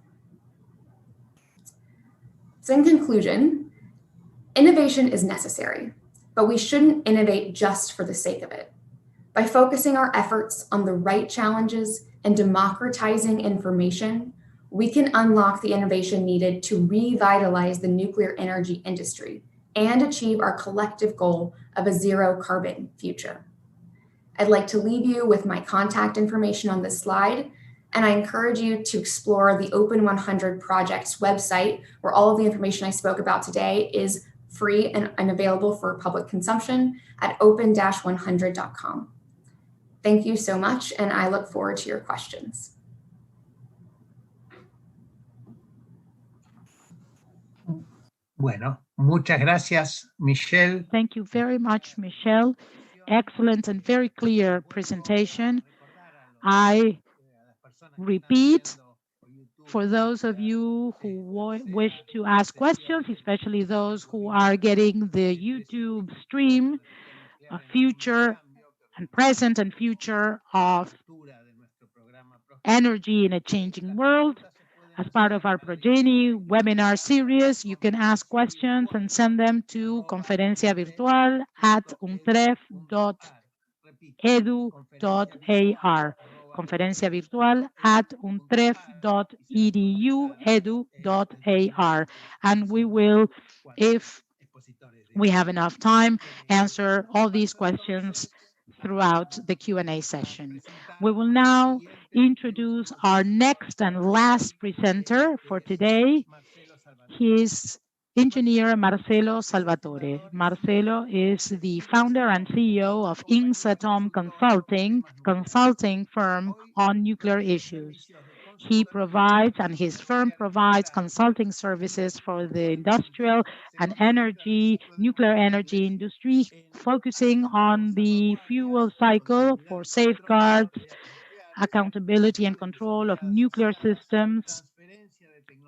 So in conclusion, innovation is necessary, but we shouldn't innovate just for the sake of it. By focusing our efforts on the right challenges and democratizing information, we can unlock the innovation needed to revitalize the nuclear energy industry and achieve our collective goal of a zero carbon future. I'd like to leave you with my contact information on this slide, and I encourage you to explore the Open 100 Project's website, where all of the information I spoke about today is free and available for public consumption at open-100.com. Thank you so much, and I look forward to your questions. Bueno, muchas gracias, Michelle. Thank you very much, Michelle. Excellent and very clear presentation. I repeat, for those of you who wish to ask questions, especially those who are getting the YouTube stream, a future and present and future of energy in a changing world. As part of our Progeny webinar series, you can ask questions and send them to conferenciavirtual@untref.edu.ar. conferenciavirtual@untref.edu.ar. And we will, if we have enough time, answer all these questions throughout the Q&A session. We will now introduce our next and last presenter for today. He is engineer Marcelo Salvatore. Marcelo is the founder and CEO of Insatom consulting firm on nuclear issues. He provides, and his firm provides, consulting services for the industrial and nuclear energy industry, focusing on the fuel cycle for safeguards, accountability and control of nuclear systems,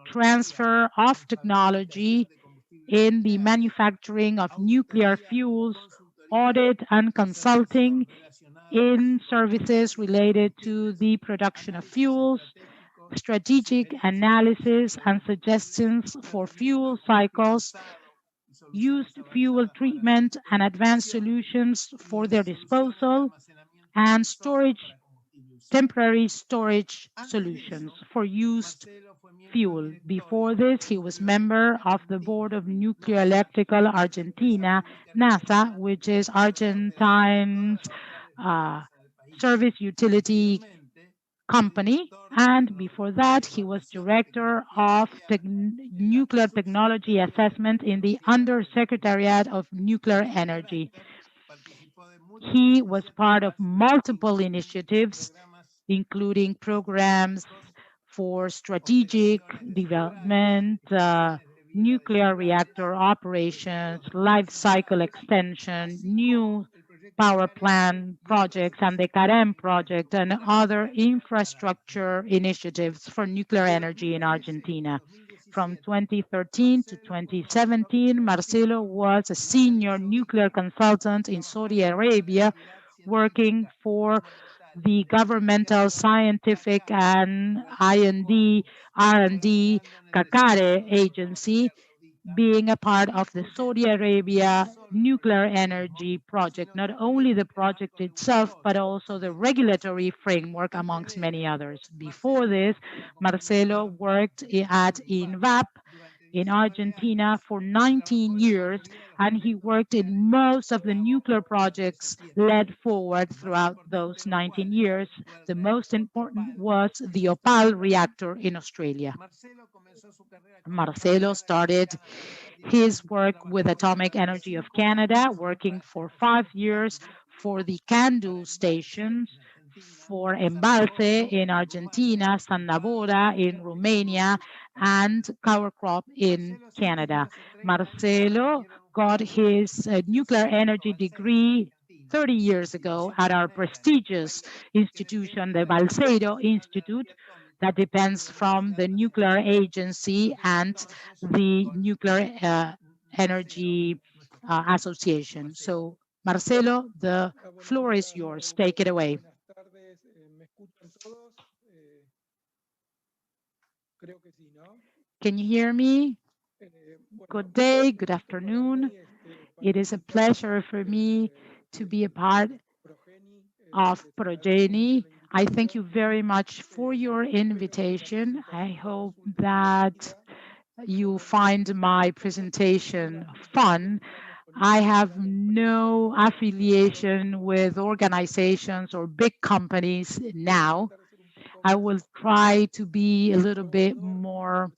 transfer of technology in the manufacturing of nuclear fuels, audit and consulting in services related to the production of fuels, strategic analysis and suggestions for fuel cycles, used fuel treatment and advanced solutions for their disposal, and temporary storage solutions for used fuel. Before this, he was member of the board of Nuclear Electrical Argentina, NASA, which is Argentine's service utility company, and before that he was director of nuclear technology assessment in the Undersecretariat of Nuclear Energy. He was part of multiple initiatives, including programs for strategic development, nuclear reactor operations, life cycle extension, new power plant projects, and the CAREM project, and other infrastructure initiatives for nuclear energy in Argentina. From 2013 to 2017, Marcelo was a senior nuclear consultant in Saudi Arabia, working for the governmental scientific and I&D R&D CACARE agency, being a part of the Saudi Arabia nuclear energy project, not only the project itself, but also the regulatory framework, amongst many others. Before this, Marcelo worked at INVAP in Argentina for 19 years, and he worked in most of the nuclear projects led forward throughout those 19 years. The most important was the Opal reactor in Australia. Marcelo started his work with Atomic Energy of Canada, working for 5 years for the CANDU stations, for Embalse in Argentina, San Nabora in Romania, and Cower Crop in Canada. Marcelo got his nuclear energy degree 30 years ago at our prestigious institution, the Balseiro Institute, that depends from the Nuclear Agency and the Nuclear Energy Association. So, Marcelo, the floor is yours. Take it away. Can you hear me? Good day, good afternoon. It is a pleasure for me to be a part of Progeny. I thank you very much for your invitation. I hope that you find my presentation fun. I have no affiliation with organizations or big companies now. I will try to be a little bit more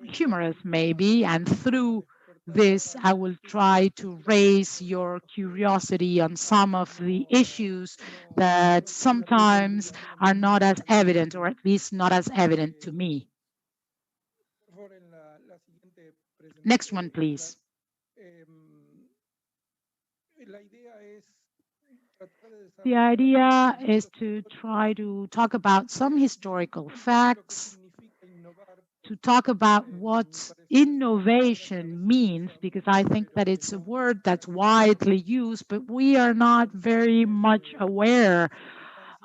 humorous maybe, and through this I will try to raise your curiosity on some of the issues that sometimes are not as evident, or at least not as evident to me. Next one, please. The idea is to try to talk about some historical facts, to talk about what innovation means, because I think that it's a word that's widely used, but we are not very much aware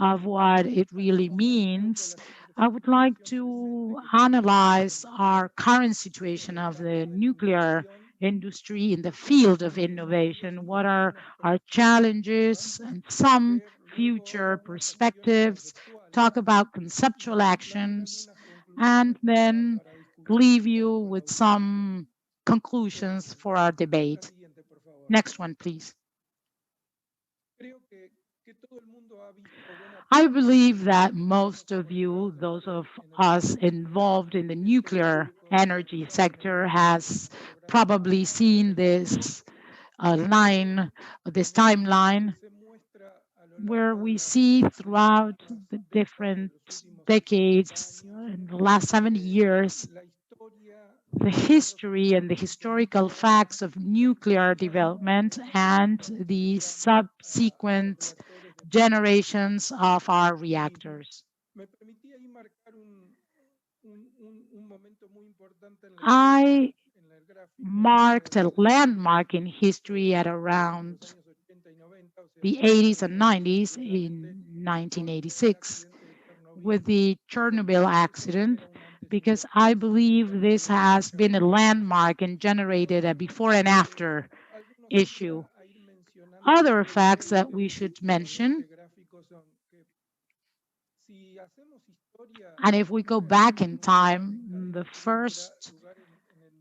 of what it really means. I would like to analyze our current situation of the nuclear industry in the field of innovation. What are our challenges and some future perspectives, talk about conceptual actions, and then leave you with some conclusions for our debate. Next one, please. I believe that most of you, those of us involved in the nuclear energy sector, has probably seen this this timeline, where we see throughout the different decades, in the last 70 years, the history and the historical facts of nuclear development and the subsequent generations of our reactors. I marked a landmark in history at around the 80s and 90s in 1986 with the Chernobyl accident, because I believe this has been a landmark and generated a before and after issue. Other facts that we should mention, and if we go back in time, the first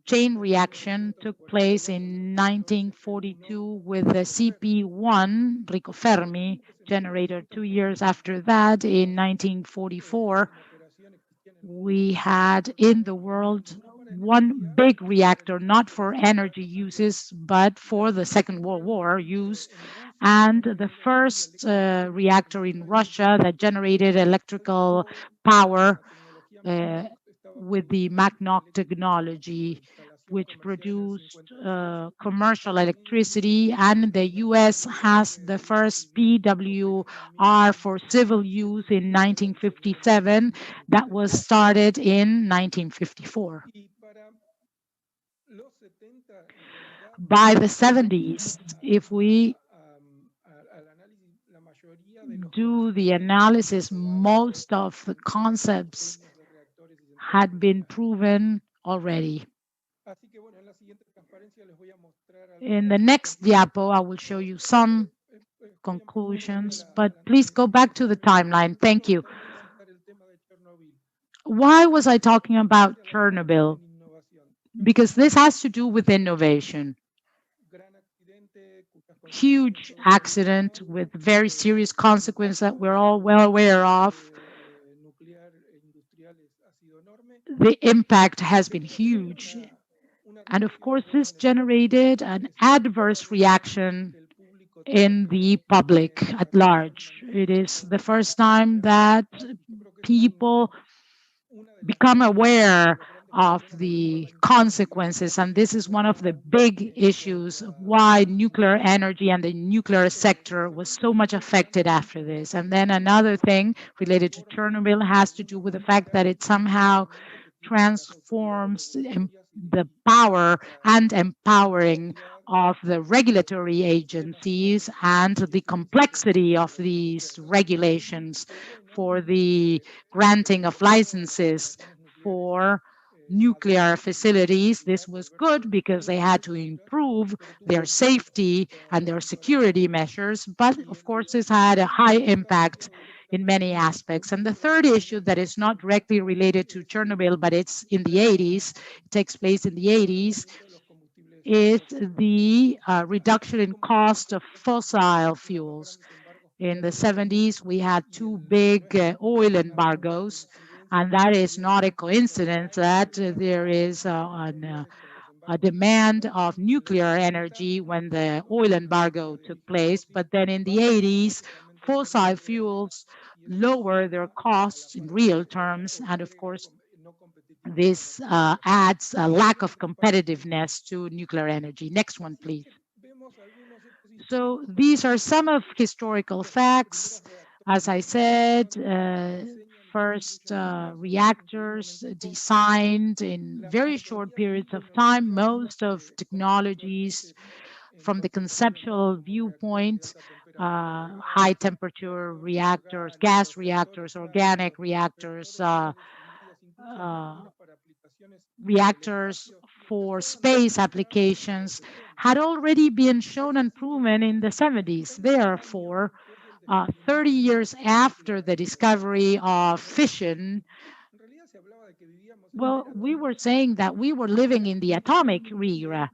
chain reaction took place in 1942 with the CP1 Rico Fermi generator. 2 years after that, in 1944, we had in the world one big reactor, not for energy uses, but for the Second World War use, and the first reactor in Russia that generated electrical power with the Magnock technology which produced commercial electricity, and the US has the first PWR for civil use in 1957 that was started in 1954. By the 70s, if we do the analysis, most of the concepts had been proven already. In the next diapo, I will show you some conclusions, but please go back to the timeline. Thank you. Why was I talking about Chernobyl? Because this has to do with innovation. Huge accident with very serious consequences that we're all well aware of. The impact has been huge. And of course, this generated an adverse reaction in the public at large. It is the first time that people become aware of the consequences. And this is one of the big issues of why nuclear energy and the nuclear sector was so much affected after this. And then another thing related to Chernobyl has to do with the fact that it somehow transforms the power and empowering of the regulatory agencies and the complexity of these regulations for the granting of licenses for nuclear facilities. This was good because they had to improve their safety and their security measures, but of course this had a high impact in many aspects. And the third issue that is not directly related to Chernobyl, but it's in the 80s, it takes place in the 80s, is the reduction in cost of fossil fuels. In the 70s, we had two big oil embargoes, and that is not a coincidence that there is a demand of nuclear energy when the oil embargo took place. But then in the 80s, fossil fuels lower their costs in real terms. And of course, this adds a lack of competitiveness to nuclear energy. Next one, please. So these are some of historical facts. As I said, first reactors designed in very short periods of time. Most of technologies from the conceptual viewpoint, high temperature reactors, gas reactors, organic reactors, reactors for space applications had already been shown and proven in the 70s. Therefore, 30 years after the discovery of fission, well, we were saying that we were living in the atomic era.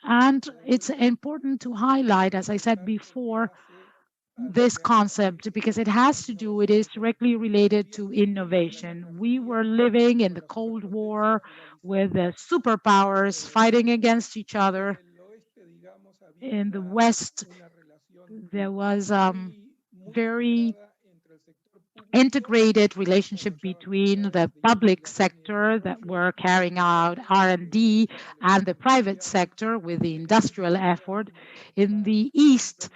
And it's important to highlight, as I said before, this concept because it has to do, it is directly related to innovation. We were living in the Cold War with the superpowers fighting against each other. In the West, there was very integrated relationship between the public sector that were carrying out R&D and the private sector with the industrial effort. In the East,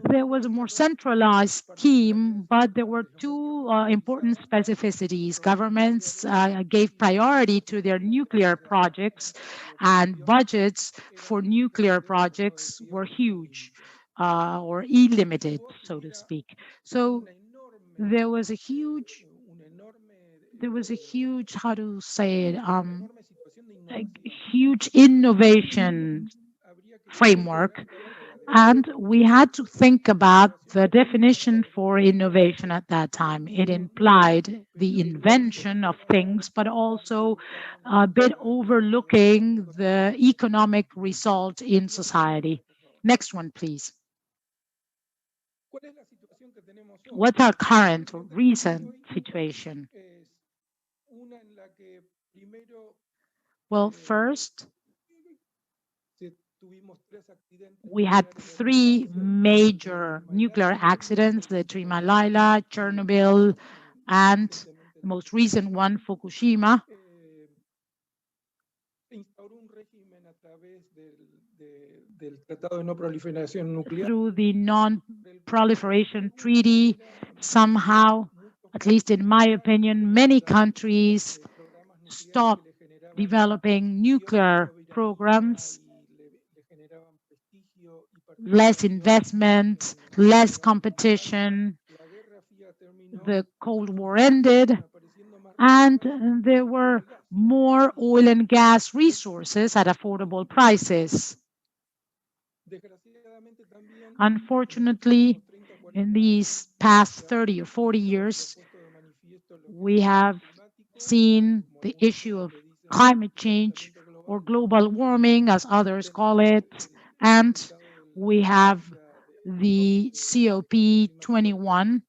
there was a more centralized scheme, but there were two important specificities. Governments gave priority to their nuclear projects, and budgets for nuclear projects were huge or illimited, so to speak. So there was a huge, how to say it, a huge innovation framework. And we had to think about the definition for innovation at that time. It implied the invention of things, but also a bit overlooking the economic result in society. Next one, please. What's our current or recent situation? Well, first, we had three major nuclear accidents, the Three Mile Island, Chernobyl, and the most recent one, Fukushima. through the Non-Proliferation Treaty. Somehow, at least in my opinion, many countries stopped developing nuclear programs, less investment, less competition. The Cold War ended, and there were more oil and gas resources at affordable prices. Unfortunately, in these past 30 or 40 years, we have seen the issue of climate change or global warming, as others call it, and we have the COP21,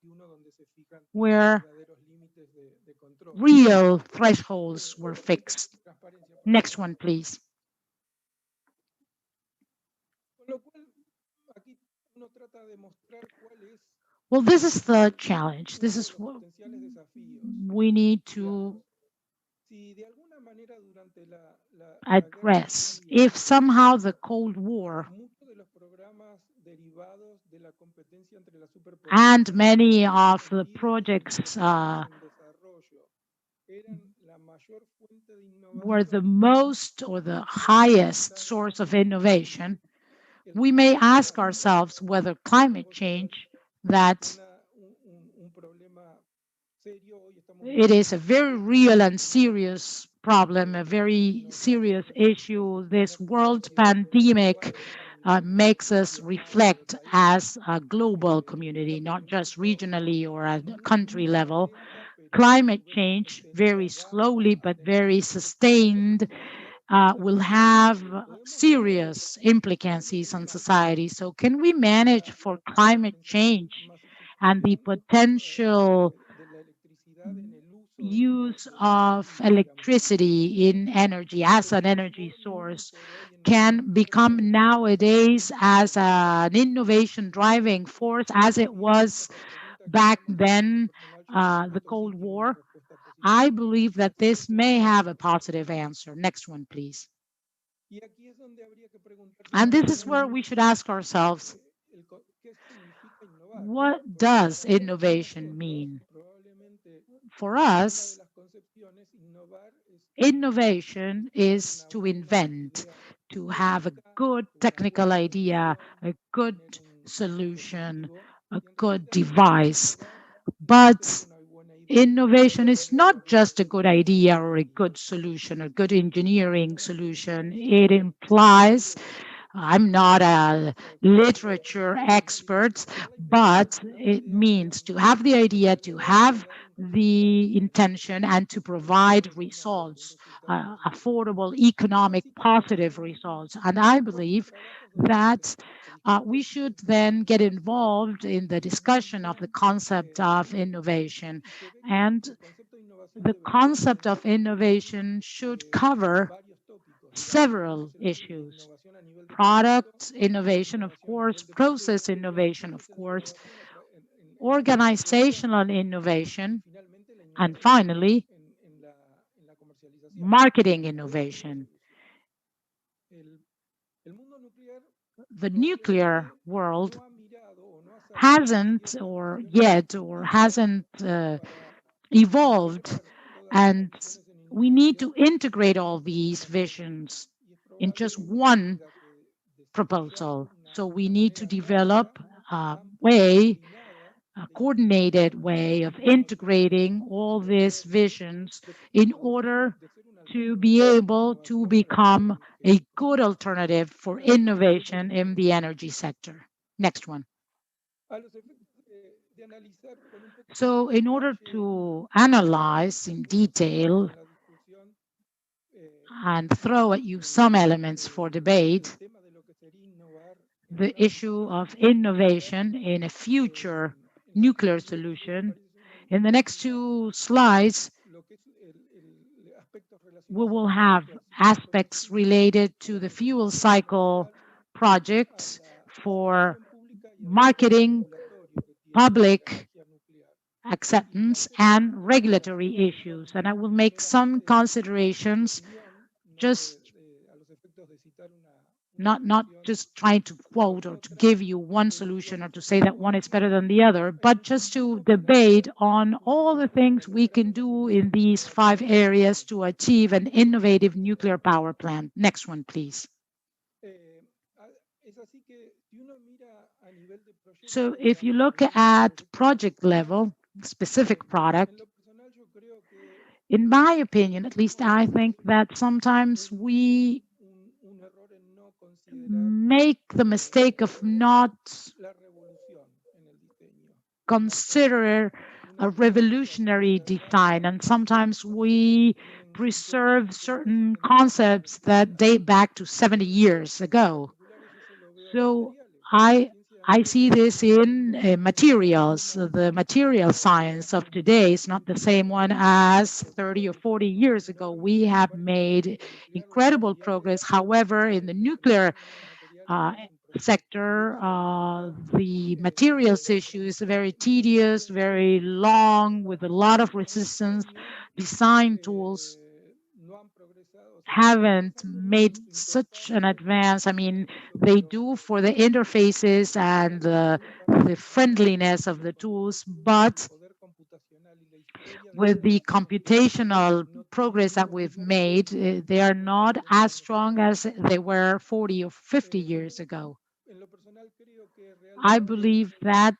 where real thresholds were fixed. Next one, please. Well, this is the challenge. This is what we need to address. If somehow the Cold War and many of the projects were the most or the highest source of innovation, we may ask ourselves whether climate change, that it is a very real and serious problem, a very serious issue. This world pandemic makes us reflect as a global community, not just regionally or at country level. Climate change, very slowly but very sustained, will have serious implications on society. So can we manage for climate change and the potential use of electricity in energy as an energy source can become nowadays as an innovation driving force as it was back then, the Cold War? I believe that this may have a positive answer. Next one, please. And this is where we should ask ourselves, what does innovation mean? For us, innovation is to invent, to have a good technical idea, a good solution, a good device. But innovation is not just a good idea or a good solution, a good engineering solution. It implies, I'm not a literature expert, but it means to have the idea, to have the intention, and to provide results, affordable, economic, positive results. And I believe that we should then get involved in the discussion of the concept of innovation. And the concept of innovation should cover several issues. Product innovation, of course, process innovation, of course, organizational innovation, and finally, marketing innovation. The nuclear world hasn't evolved, and we need to integrate all these visions in just one proposal. So we need to develop a coordinated way of integrating all these visions in order to be able to become a good alternative for innovation in the energy sector. Next one. So in order to analyze in detail and throw at you some elements for debate, the issue of innovation in a future nuclear solution. In the next two slides, we will have aspects related to the fuel cycle project for marketing, public acceptance, and regulatory issues. And I will make some considerations just not just trying to quote or to give you one solution or to say that one is better than the other, but just to debate on all the things we can do in these 5 areas to achieve an innovative nuclear power plant. Next one, please. So if you look at project level, specific product, in my opinion, at least I think that sometimes we make the mistake of not consider a revolutionary design, and sometimes we preserve certain concepts that date back to 70 years ago. So I see this in materials. The material science of today is not the same one as 30 or 40 years ago. We have made incredible progress. However, in the nuclear sector, the materials issue is very tedious, very long, with a lot of resistance. Design tools haven't made such an advance. I mean, they do for the interfaces and the friendliness of the tools, but with the computational progress that we've made, they are not as strong as they were 40 or 50 years ago. I believe that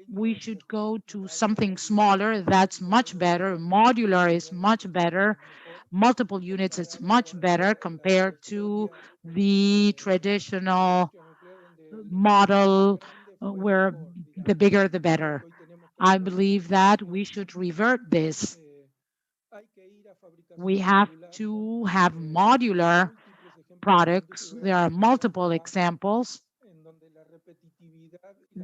we should go to something smaller. That's much better. Modular is much better. Multiple units is much better compared to the traditional model where the bigger the better. I believe that we should revert this. We have to have modular products. There are multiple examples.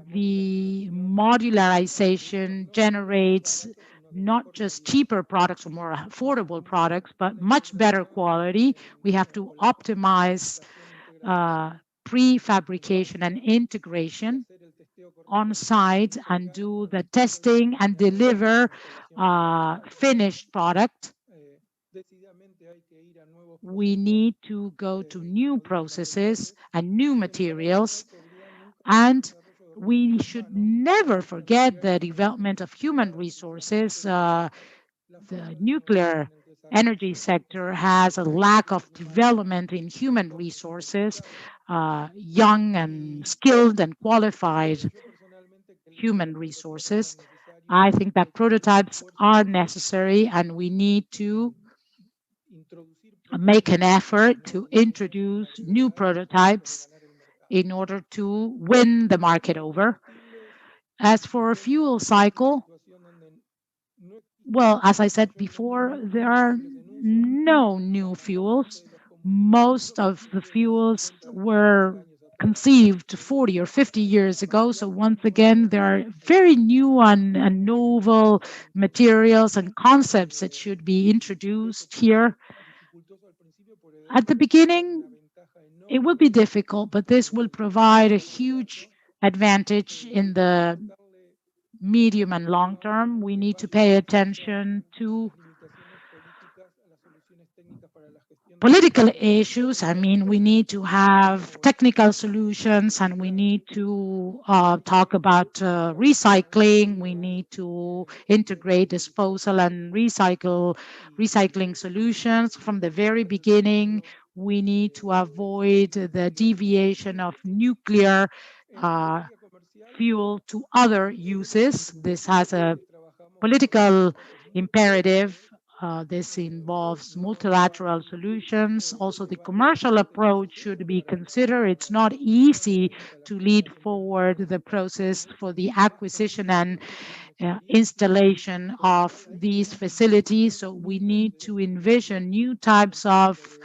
The modularization generates not just cheaper products or more affordable products, but much better quality. We have to optimize prefabrication and integration on site and do the testing and deliver finished product. We need to go to new processes and new materials, and we should never forget the development of human resources. The nuclear energy sector has a lack of development in human resources, young and skilled and qualified human resources. I think that prototypes are necessary, and we need to make an effort to introduce new prototypes in order to win the market over. As for a fuel cycle, well, as I said before, there are no new fuels. Most of the fuels were conceived 40 or 50 years ago. So once again, there are very new and novel materials and concepts that should be introduced here. At the beginning, it will be difficult, but this will provide a huge advantage in the medium and long term. We need to pay attention to political issues. I mean, we need to have technical solutions, and we need to talk about recycling. We need to integrate disposal and recycling solutions from the very beginning. We need to avoid the deviation of nuclear fuel to other uses. This has a political imperative. This involves multilateral solutions. Also, the commercial approach should be considered. It's not easy to lead forward the process for the acquisition and installation of these facilities. So we need to envision new types of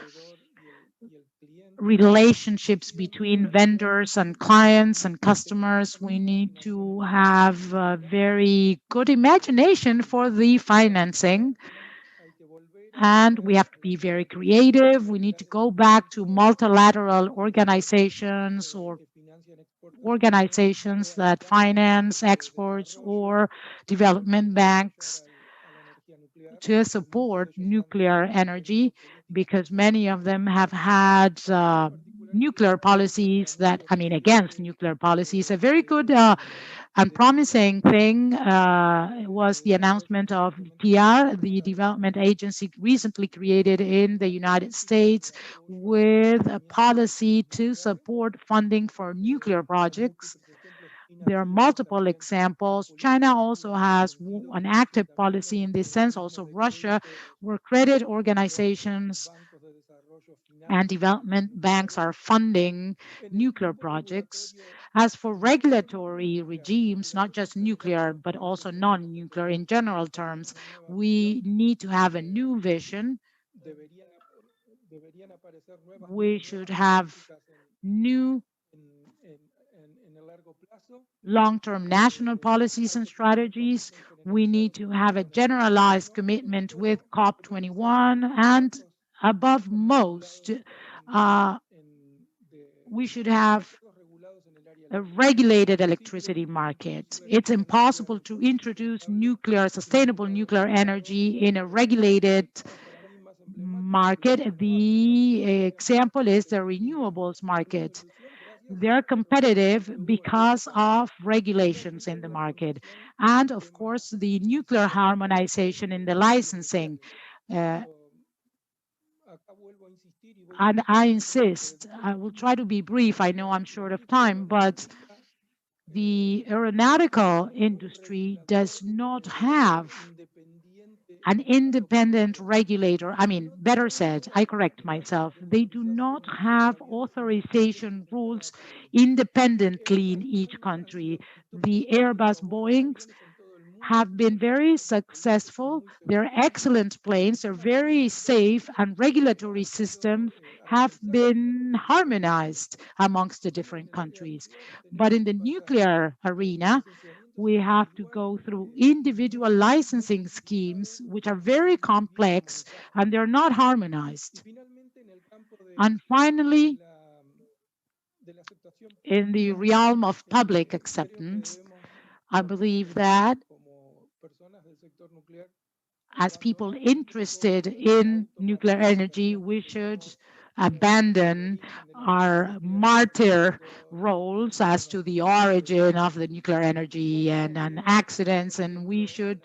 relationships between vendors and clients and customers. We need to have a very good imagination for the financing, and we have to be very creative. We need to go back to multilateral organizations or organizations that finance exports or development banks to support nuclear energy, because many of them have had nuclear policies that, I mean, against nuclear policies. A very good and promising thing was the announcement of TR, the development agency recently created in the United States, with a policy to support funding for nuclear projects. There are multiple examples. China also has an active policy in this sense, also Russia, where credit organizations and development banks are funding nuclear projects. As for regulatory regimes, not just nuclear, but also non-nuclear in general terms, we need to have a new vision. We should have new long-term national policies and strategies. We need to have a generalized commitment with COP21, and above most, we should have a regulated electricity market. It's impossible to introduce nuclear, sustainable nuclear energy in a regulated market. The example is the renewables market. They're competitive because of regulations in the market. And of course, the nuclear harmonization in the licensing. And I insist, I will try to be brief. I know I'm short of time, but the aeronautical industry does not have an independent regulator. I mean, better said, I correct myself. They do not have authorization rules independently in each country. The Airbus Boeings have been very successful. They're excellent planes, they're very safe, and regulatory systems have been harmonized amongst the different countries. But in the nuclear arena, we have to go through individual licensing schemes, which are very complex and they're not harmonized. And finally, in the realm of public acceptance, I believe that as people interested in nuclear energy, we should abandon our martyr roles as to the origin of the nuclear energy and accidents, and we should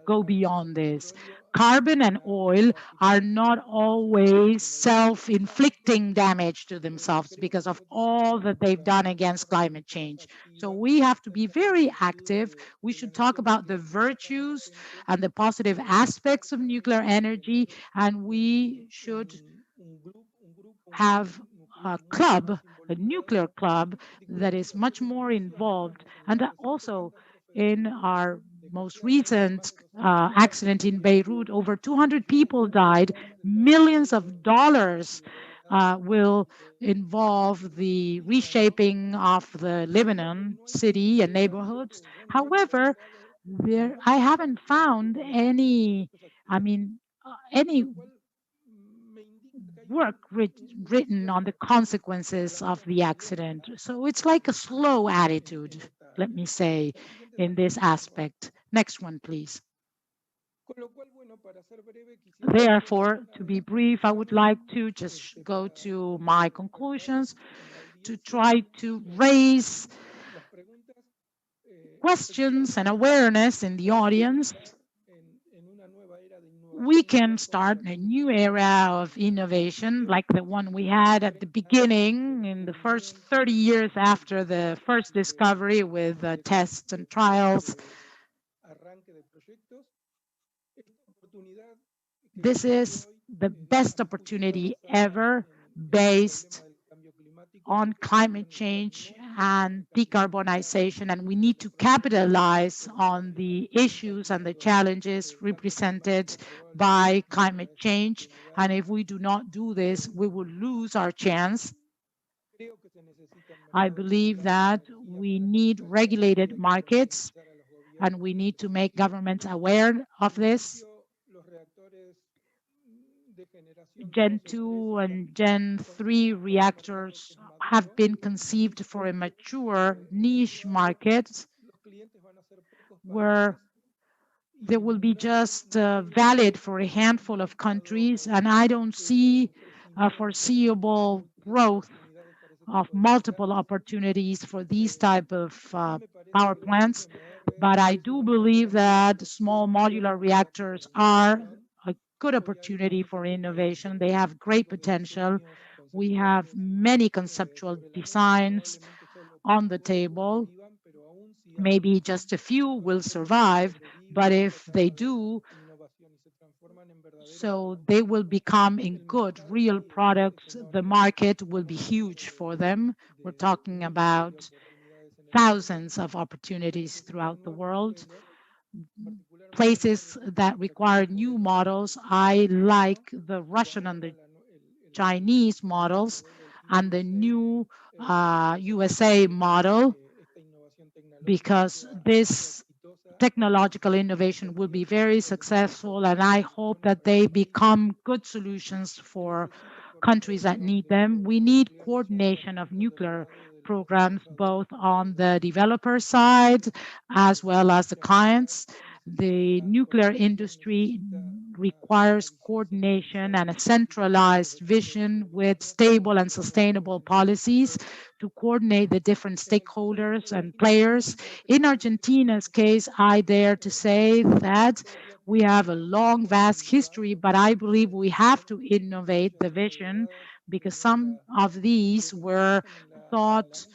go beyond this. Carbon and oil are not always self-inflicting damage to themselves because of all that they've done against climate change. So we have to be very active. We should talk about the virtues and the positive aspects of nuclear energy, and we should have a club, a nuclear club that is much more involved. And also in our most recent accident in Beirut, over 200 people died. Millions of dollars will involve the reshaping of the Lebanon city and neighborhoods. However, I haven't found any, any work written on the consequences of the accident. So it's like a slow attitude, let me say, in this aspect. Next one, please. Therefore, to be brief, I would like to just go to my conclusions to try to raise questions and awareness in the audience. We can start a new era of innovation like the one we had at the beginning in the first 30 years after the first discovery with tests and trials. This is the best opportunity ever based on climate change and decarbonization, and we need to capitalize on the issues and the challenges represented by climate change. And if we do not do this, we will lose our chance. I believe that we need regulated markets and we need to make governments aware of this. Gen 2 and Gen 3 reactors have been conceived for a mature niche market where they will be just valid for a handful of countries, and I don't see a foreseeable growth of multiple opportunities for these type of power plants, but I do believe that small modular reactors are a good opportunity for innovation. They have great potential. We have many conceptual designs on the table. Maybe just a few will survive, but if they do, so they will become in good, real products. The market will be huge for them. We're talking about thousands of opportunities throughout the world. Places that require new models. I like the Russian and the Chinese models and the new USA model, because this technological innovation will be very successful, and I hope that they become good solutions for countries that need them. We need coordination of nuclear programs, both on the developer side as well as the clients. The nuclear industry requires coordination and a centralized vision with stable and sustainable policies to coordinate the different stakeholders and players. In Argentina's case, I dare to say that we have a long, vast history, but I believe we have to innovate the vision, because some of these were thought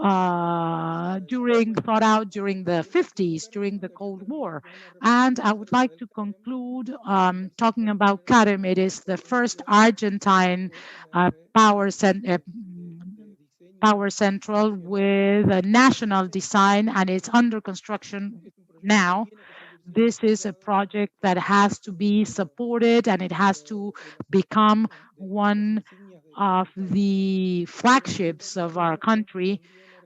out during the 50s, during the Cold War. And I would like to conclude talking about CAREM. It is the first Argentine power central with a national design, and it's under construction now. This is a project that has to be supported, and it has to become one of the flagships of our country.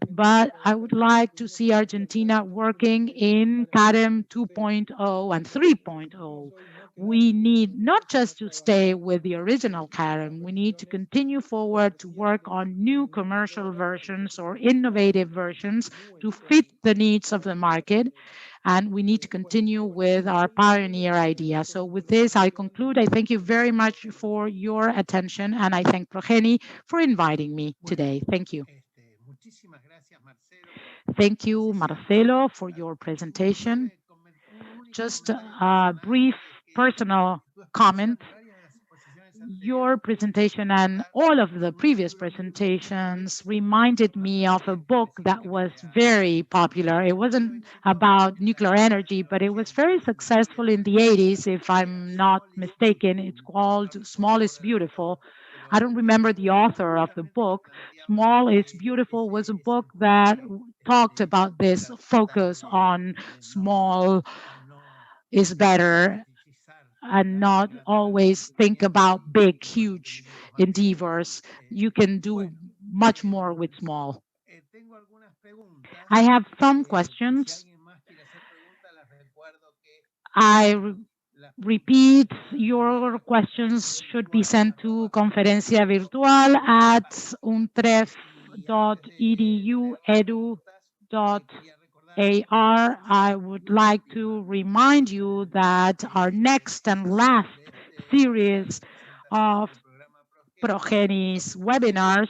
But I would like to see Argentina working in CAREM 2.0 and 3.0. We need not just to stay with the original CAREM, we need to continue forward to work on new commercial versions or innovative versions to fit the needs of the market. And we need to continue with our pioneer idea. So with this, I conclude. I thank you very much for your attention, and I thank Progeny for inviting me today. Thank you. Thank you, Marcelo, for your presentation. Just a brief personal comment. Your presentation and all of the previous presentations reminded me of a book that was very popular. It wasn't about nuclear energy, but it was very successful in the 80s, if I'm not mistaken. It's called Small is Beautiful. I don't remember the author of the book. Small is Beautiful was a book that talked about this focus on small is better, and not always think about big, huge endeavors. You can do much more with small. I have some questions. I repeat, your questions should be sent to conferencia virtual at untref.edu.ar. I would like to remind you that our next and last series of Progeny's webinars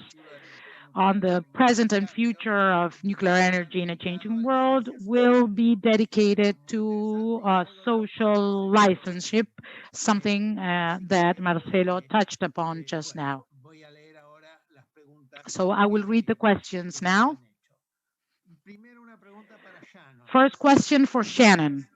on the present and future of nuclear energy in a changing world will be dedicated to social licenseship, something that Marcelo touched upon just now. So I will read the questions now. First question for Shannon.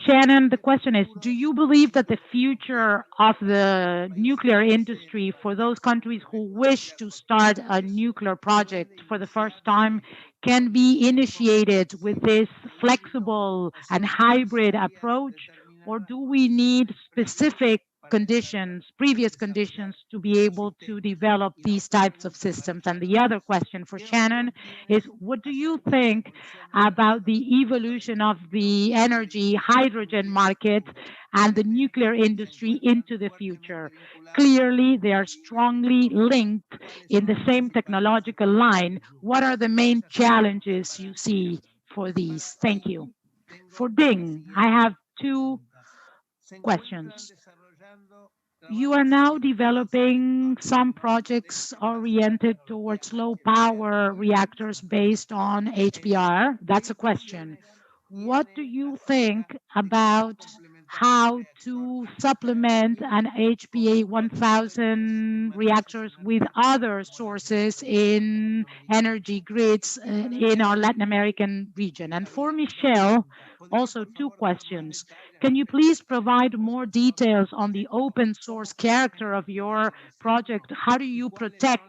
Shannon, the question is, do you believe that the future of the nuclear industry for those countries who wish to start a nuclear project for the first time can be initiated with this flexible and hybrid approach, or do we need specific conditions, previous conditions, to be able to develop these types of systems? And the other question for Shannon is, what do you think about the evolution of the energy hydrogen market and the nuclear industry into the future? Clearly, they are strongly linked in the same technological line. What are the main challenges you see for these? Thank you. For Ding, I have two questions. You are now developing some projects oriented towards low power reactors based on HBR. That's a question. What do you think about how to supplement an HBA 1000 reactors with other sources in energy grids in our Latin American region? And for Michelle, also two questions. Can you please provide more details on the open source character of your project? How do you protect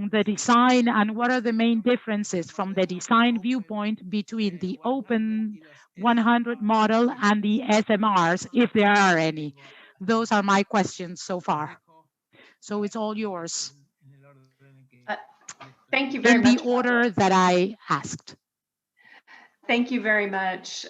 the design, and what are the main differences from the design viewpoint between the Open 100 model and the SMRs, if there are any? Those are my questions so far. So it's all yours. Thank you very much. In the order that I asked. Thank you very much.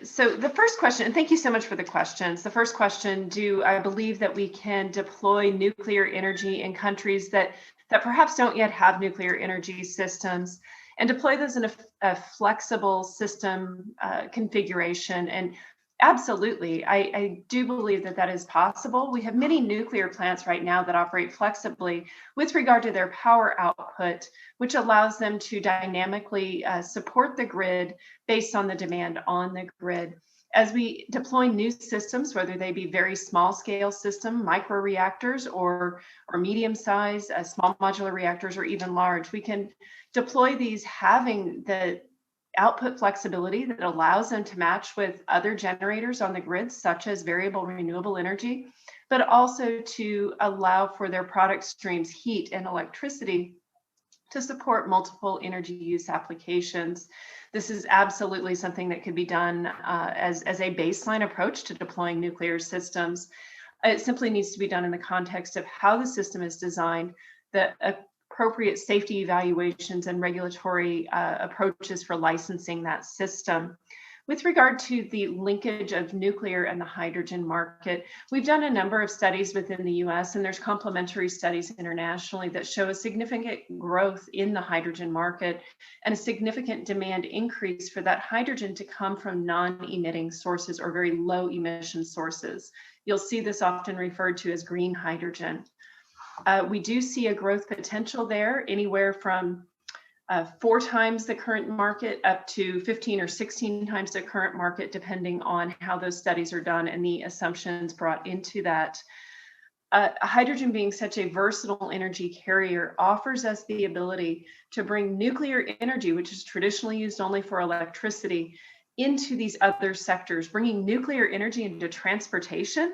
So the first question, and thank you so much for the questions. The first question, do I believe that we can deploy nuclear energy in countries that perhaps don't yet have nuclear energy systems and deploy those in a flexible system configuration? And absolutely, I do believe that that is possible. We have many nuclear plants right now that operate flexibly with regard to their power output, which allows them to dynamically support the grid based on the demand on the grid. As we deploy new systems, whether they be very small scale system, micro reactors, or medium size, small modular reactors, or even large, we can deploy these having the output flexibility that allows them to match with other generators on the grid, such as variable renewable energy, but also to allow for their product streams, heat and electricity, to support multiple energy use applications. This is absolutely something that could be done as a baseline approach to deploying nuclear systems. It simply needs to be done in the context of how the system is designed, the appropriate safety evaluations and regulatory approaches for licensing that system. With regard to the linkage of nuclear and the hydrogen market, we've done a number of studies within the US, and there's complementary studies internationally that show a significant growth in the hydrogen market and a significant demand increase for that hydrogen to come from non-emitting sources or very low emission sources. You'll see this often referred to as green hydrogen. We do see a growth potential there, anywhere from 4 times the current market up to 15 or 16 times the current market, depending on how those studies are done and the assumptions brought into that. Hydrogen, being such a versatile energy carrier, offers us the ability to bring nuclear energy, which is traditionally used only for electricity, into these other sectors. Bringing nuclear energy into transportation,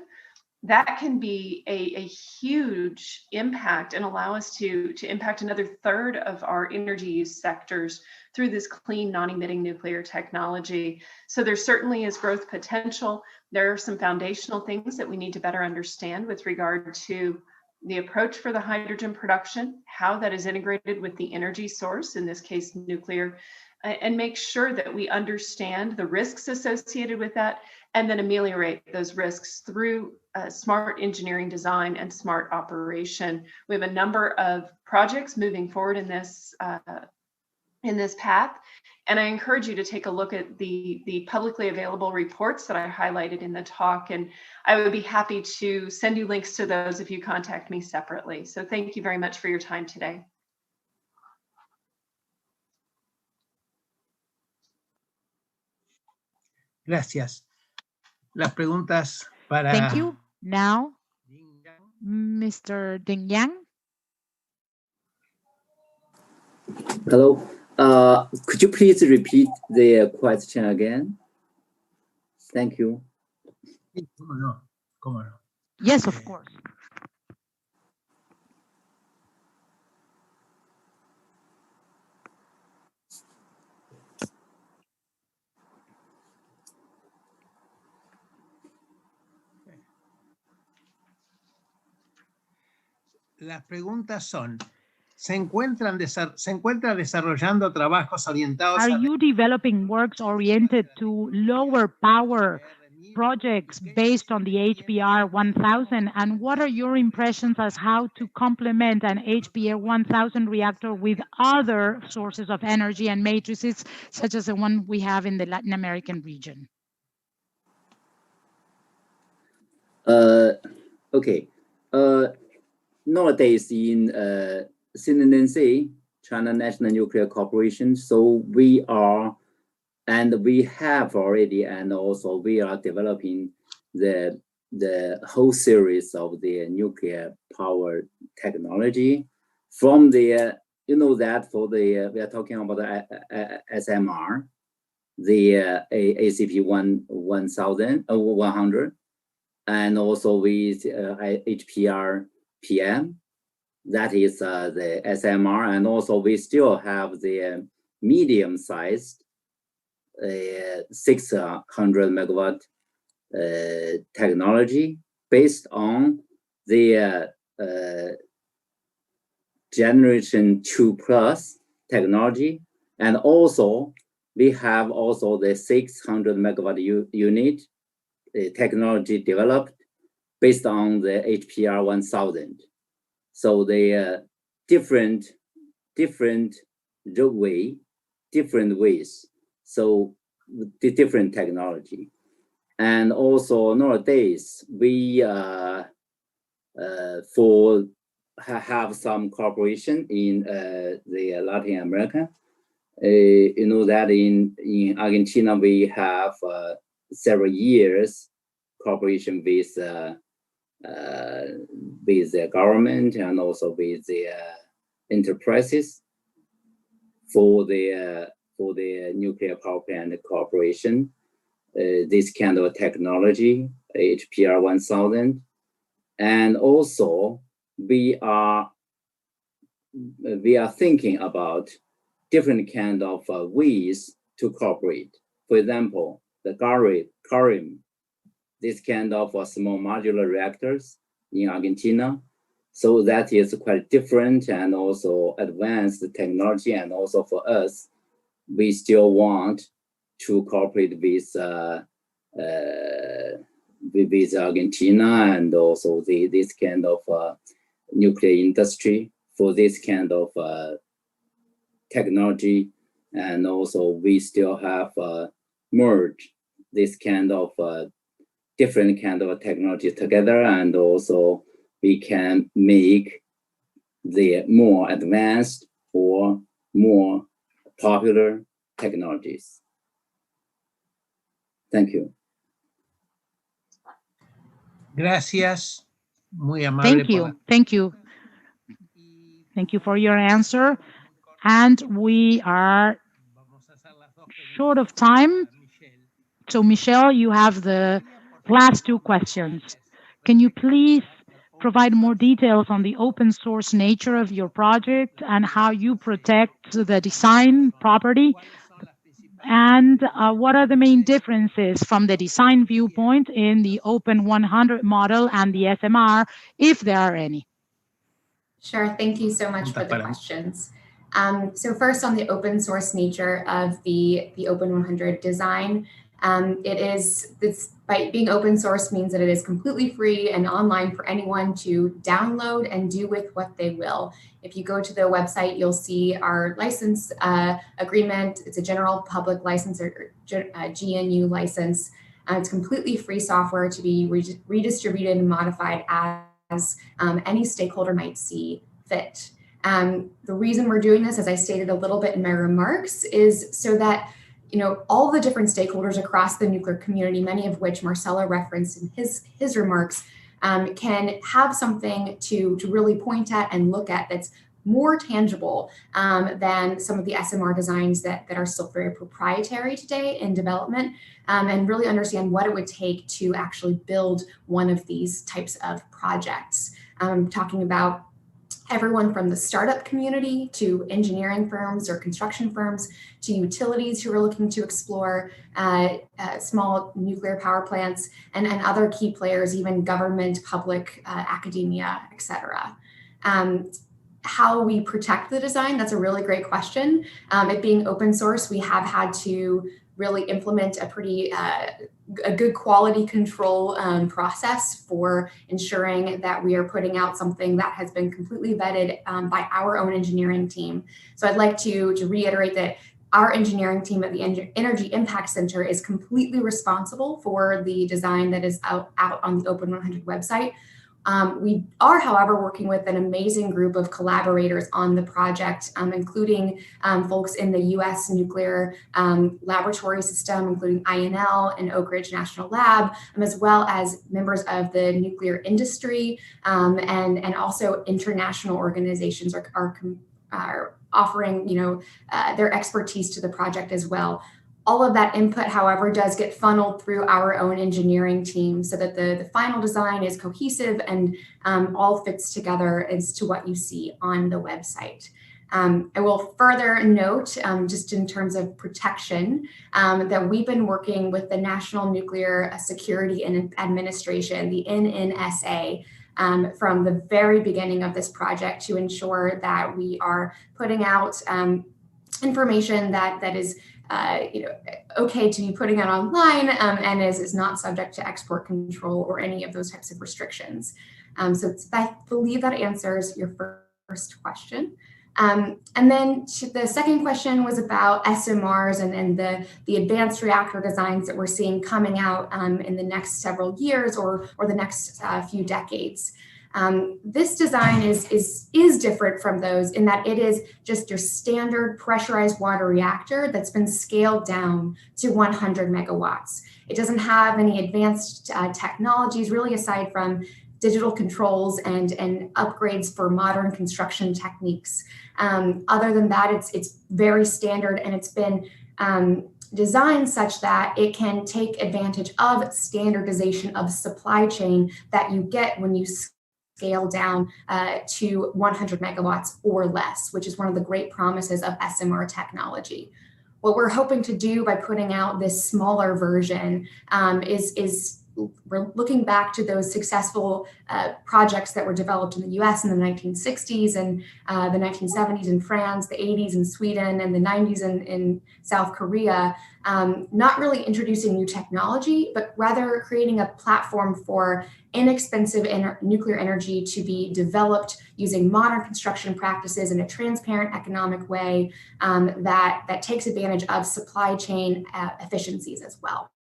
that can be a huge impact and allow us to impact another third of our energy use sectors through this clean, non-emitting nuclear technology. So there certainly is growth potential. There are some foundational things that we need to better understand with regard to the approach for the hydrogen production, how that is integrated with the energy source, in this case, nuclear, and make sure that we understand the risks associated with that, and then ameliorate those risks through smart engineering design and smart operation. We have a number of projects moving forward in this path, and I encourage you to take a look at the publicly available reports that I highlighted in the talk, and I would be happy to send you links to those if you contact me separately. So thank you very much for your time today. Gracias. Las preguntas para... Thank you. Now, Mr. Ding Yang. Hello. Could you please repeat the question again? Thank you. Sí, ¿cómo no? ¿Cómo no? Yes, of course. Las preguntas son, ¿se encuentra desarrollando trabajos orientados Are a... you developing works oriented to lower power projects based on the HBR 1000? And what are your impressions as how to complement an HBR 1000 reactor with other sources of energy and matrices, such as the one we have in the Latin American region? Okay. nowadays in CNNC, China National Nuclear Corporation, so we are, and we have already, and also we are developing the whole series of the nuclear power technology from the, you know, that for the, we are talking about the SMR, the ACP 100, and also with HPR PM, that is the SMR, and also we still have the medium-sized 600 megawatt technology based on the generation 2+ technology, and also we have also the 600 megawatt unit technology developed based on the HPR 1000. So the different ways. So the different technology. And also nowadays we have some cooperation in the Latin America. You know that in Argentina we have several years cooperation with the government and also with the enterprises for the nuclear power plant cooperation. This kind of technology, HPR 1000, and also we are thinking about different kind of ways to cooperate. For example, the CARIM, this kind of small modular reactors in Argentina. So that is quite different and also advanced technology. And also for us, we still want to cooperate with Argentina and also this kind of nuclear industry for this kind of technology. And also we still have merged this kind of different kind of technology together, and also we can make the more advanced or more popular technologies. Thank you. Gracias. Muy amable. Thank you. Thank you. Thank you for your answer. And we are short of time. So Michelle, you have the last two questions. Can you please provide more details on the open source nature of your project and how you protect the design property? And what are the main differences from the design viewpoint in the Open 100 model and the SMR, if there are any? Sure, thank you so much for the questions. So first, on the open source nature of the Open 100 design, by being open source means that it is completely free and online for anyone to download and do with what they will. If you go to the website, you'll see our license agreement. It's a general public license or GNU license. It's completely free software to be redistributed and modified as any stakeholder might see fit. The reason we're doing this, as I stated a little bit in my remarks, is so that all the different stakeholders across the nuclear community, many of which Marcelo referenced in his remarks, can have something to really point at and look at that's more tangible than some of the SMR designs that are still very proprietary today in development, and really understand what it would take to actually build one of these types of projects. Talking about everyone from the startup community to engineering firms or construction firms to utilities who are looking to explore small nuclear power plants and other key players, even government, public, academia, et cetera. How we protect the design, that's a really great question. It being open source, we have had to really implement a good quality control process for ensuring that we are putting out something that has been completely vetted by our own engineering team. So I'd like to reiterate that our engineering team at the Energy Impact Center is completely responsible for the design that is out on the Open 100 website. We are, however, working with an amazing group of collaborators on the project, including folks in the U.S. nuclear laboratory system, including INL and Oak Ridge National Lab, as well as members of the nuclear industry, and also international organizations are offering, their expertise to the project as well. All of that input, however, does get funneled through our own engineering team so that the final design is cohesive and all fits together as to what you see on the website. I will further note, just in terms of protection, that we've been working with the National Nuclear Security and Administration, the NNSA, from the very beginning of this project to ensure that we are putting out information that is okay to be putting out online and is not subject to export control or any of those types of restrictions. So I believe that answers your first question. And then the second question was about SMRs and the advanced reactor designs that we're seeing coming out in the next several years or the next few decades. This design is different from those in that it is just your standard pressurized water reactor that's been scaled down to 100 megawatts. It doesn't have any advanced technologies really aside from digital controls and upgrades for modern construction techniques. Other than that, it's very standard, and it's been designed such that it can take advantage of standardization of supply chain that you get when you scale down to 100 megawatts or less, which is one of the great promises of SMR technology. What we're hoping to do by putting out this smaller version is we're looking back to those successful projects that were developed in the US in the 1960s and the 1970s in France, the 80s in Sweden, and the 90s in South Korea, not really introducing new technology, but rather creating a platform for inexpensive nuclear energy to be developed using modern construction practices in a transparent economic way that takes advantage of supply chain efficiencies as well.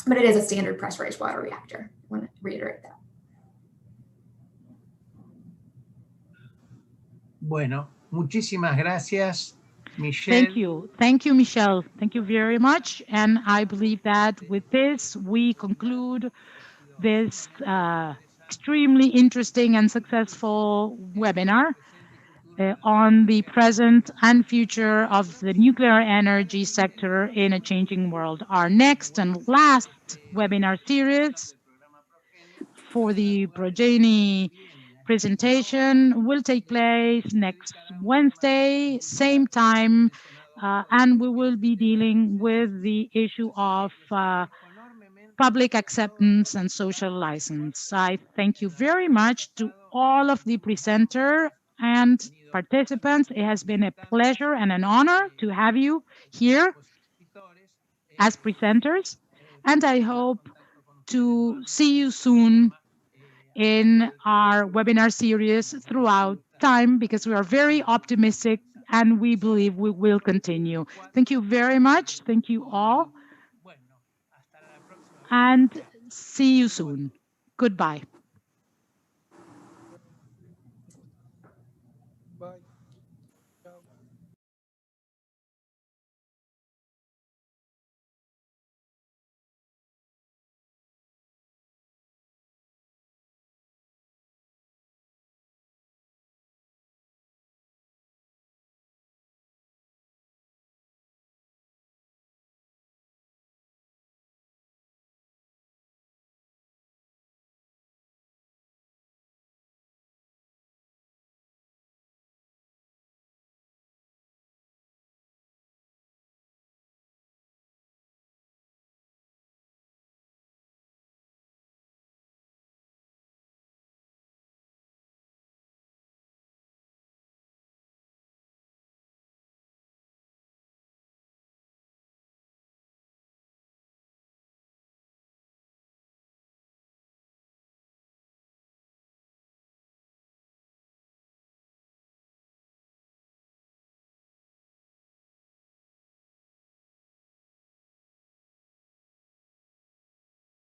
But it is a standard pressurized water reactor. I want to reiterate that. Bueno, muchísimas gracias, Michelle. Thank you. Thank you, Michelle. Thank you very much. And I believe that with this, we conclude this extremely interesting and successful webinar on the present and future of the nuclear energy sector in a changing world. Our next and last webinar series for the Progeny presentation will take place next Wednesday, same time, and we will be dealing with the issue of public acceptance and social license. I thank you very much to all of the presenter and participants. It has been a pleasure and an honor to have you here as presenters, and I hope to see you soon in our webinar series throughout time, because we are very optimistic and we believe we will continue. Thank you very much. Thank you all. And see you soon. Goodbye.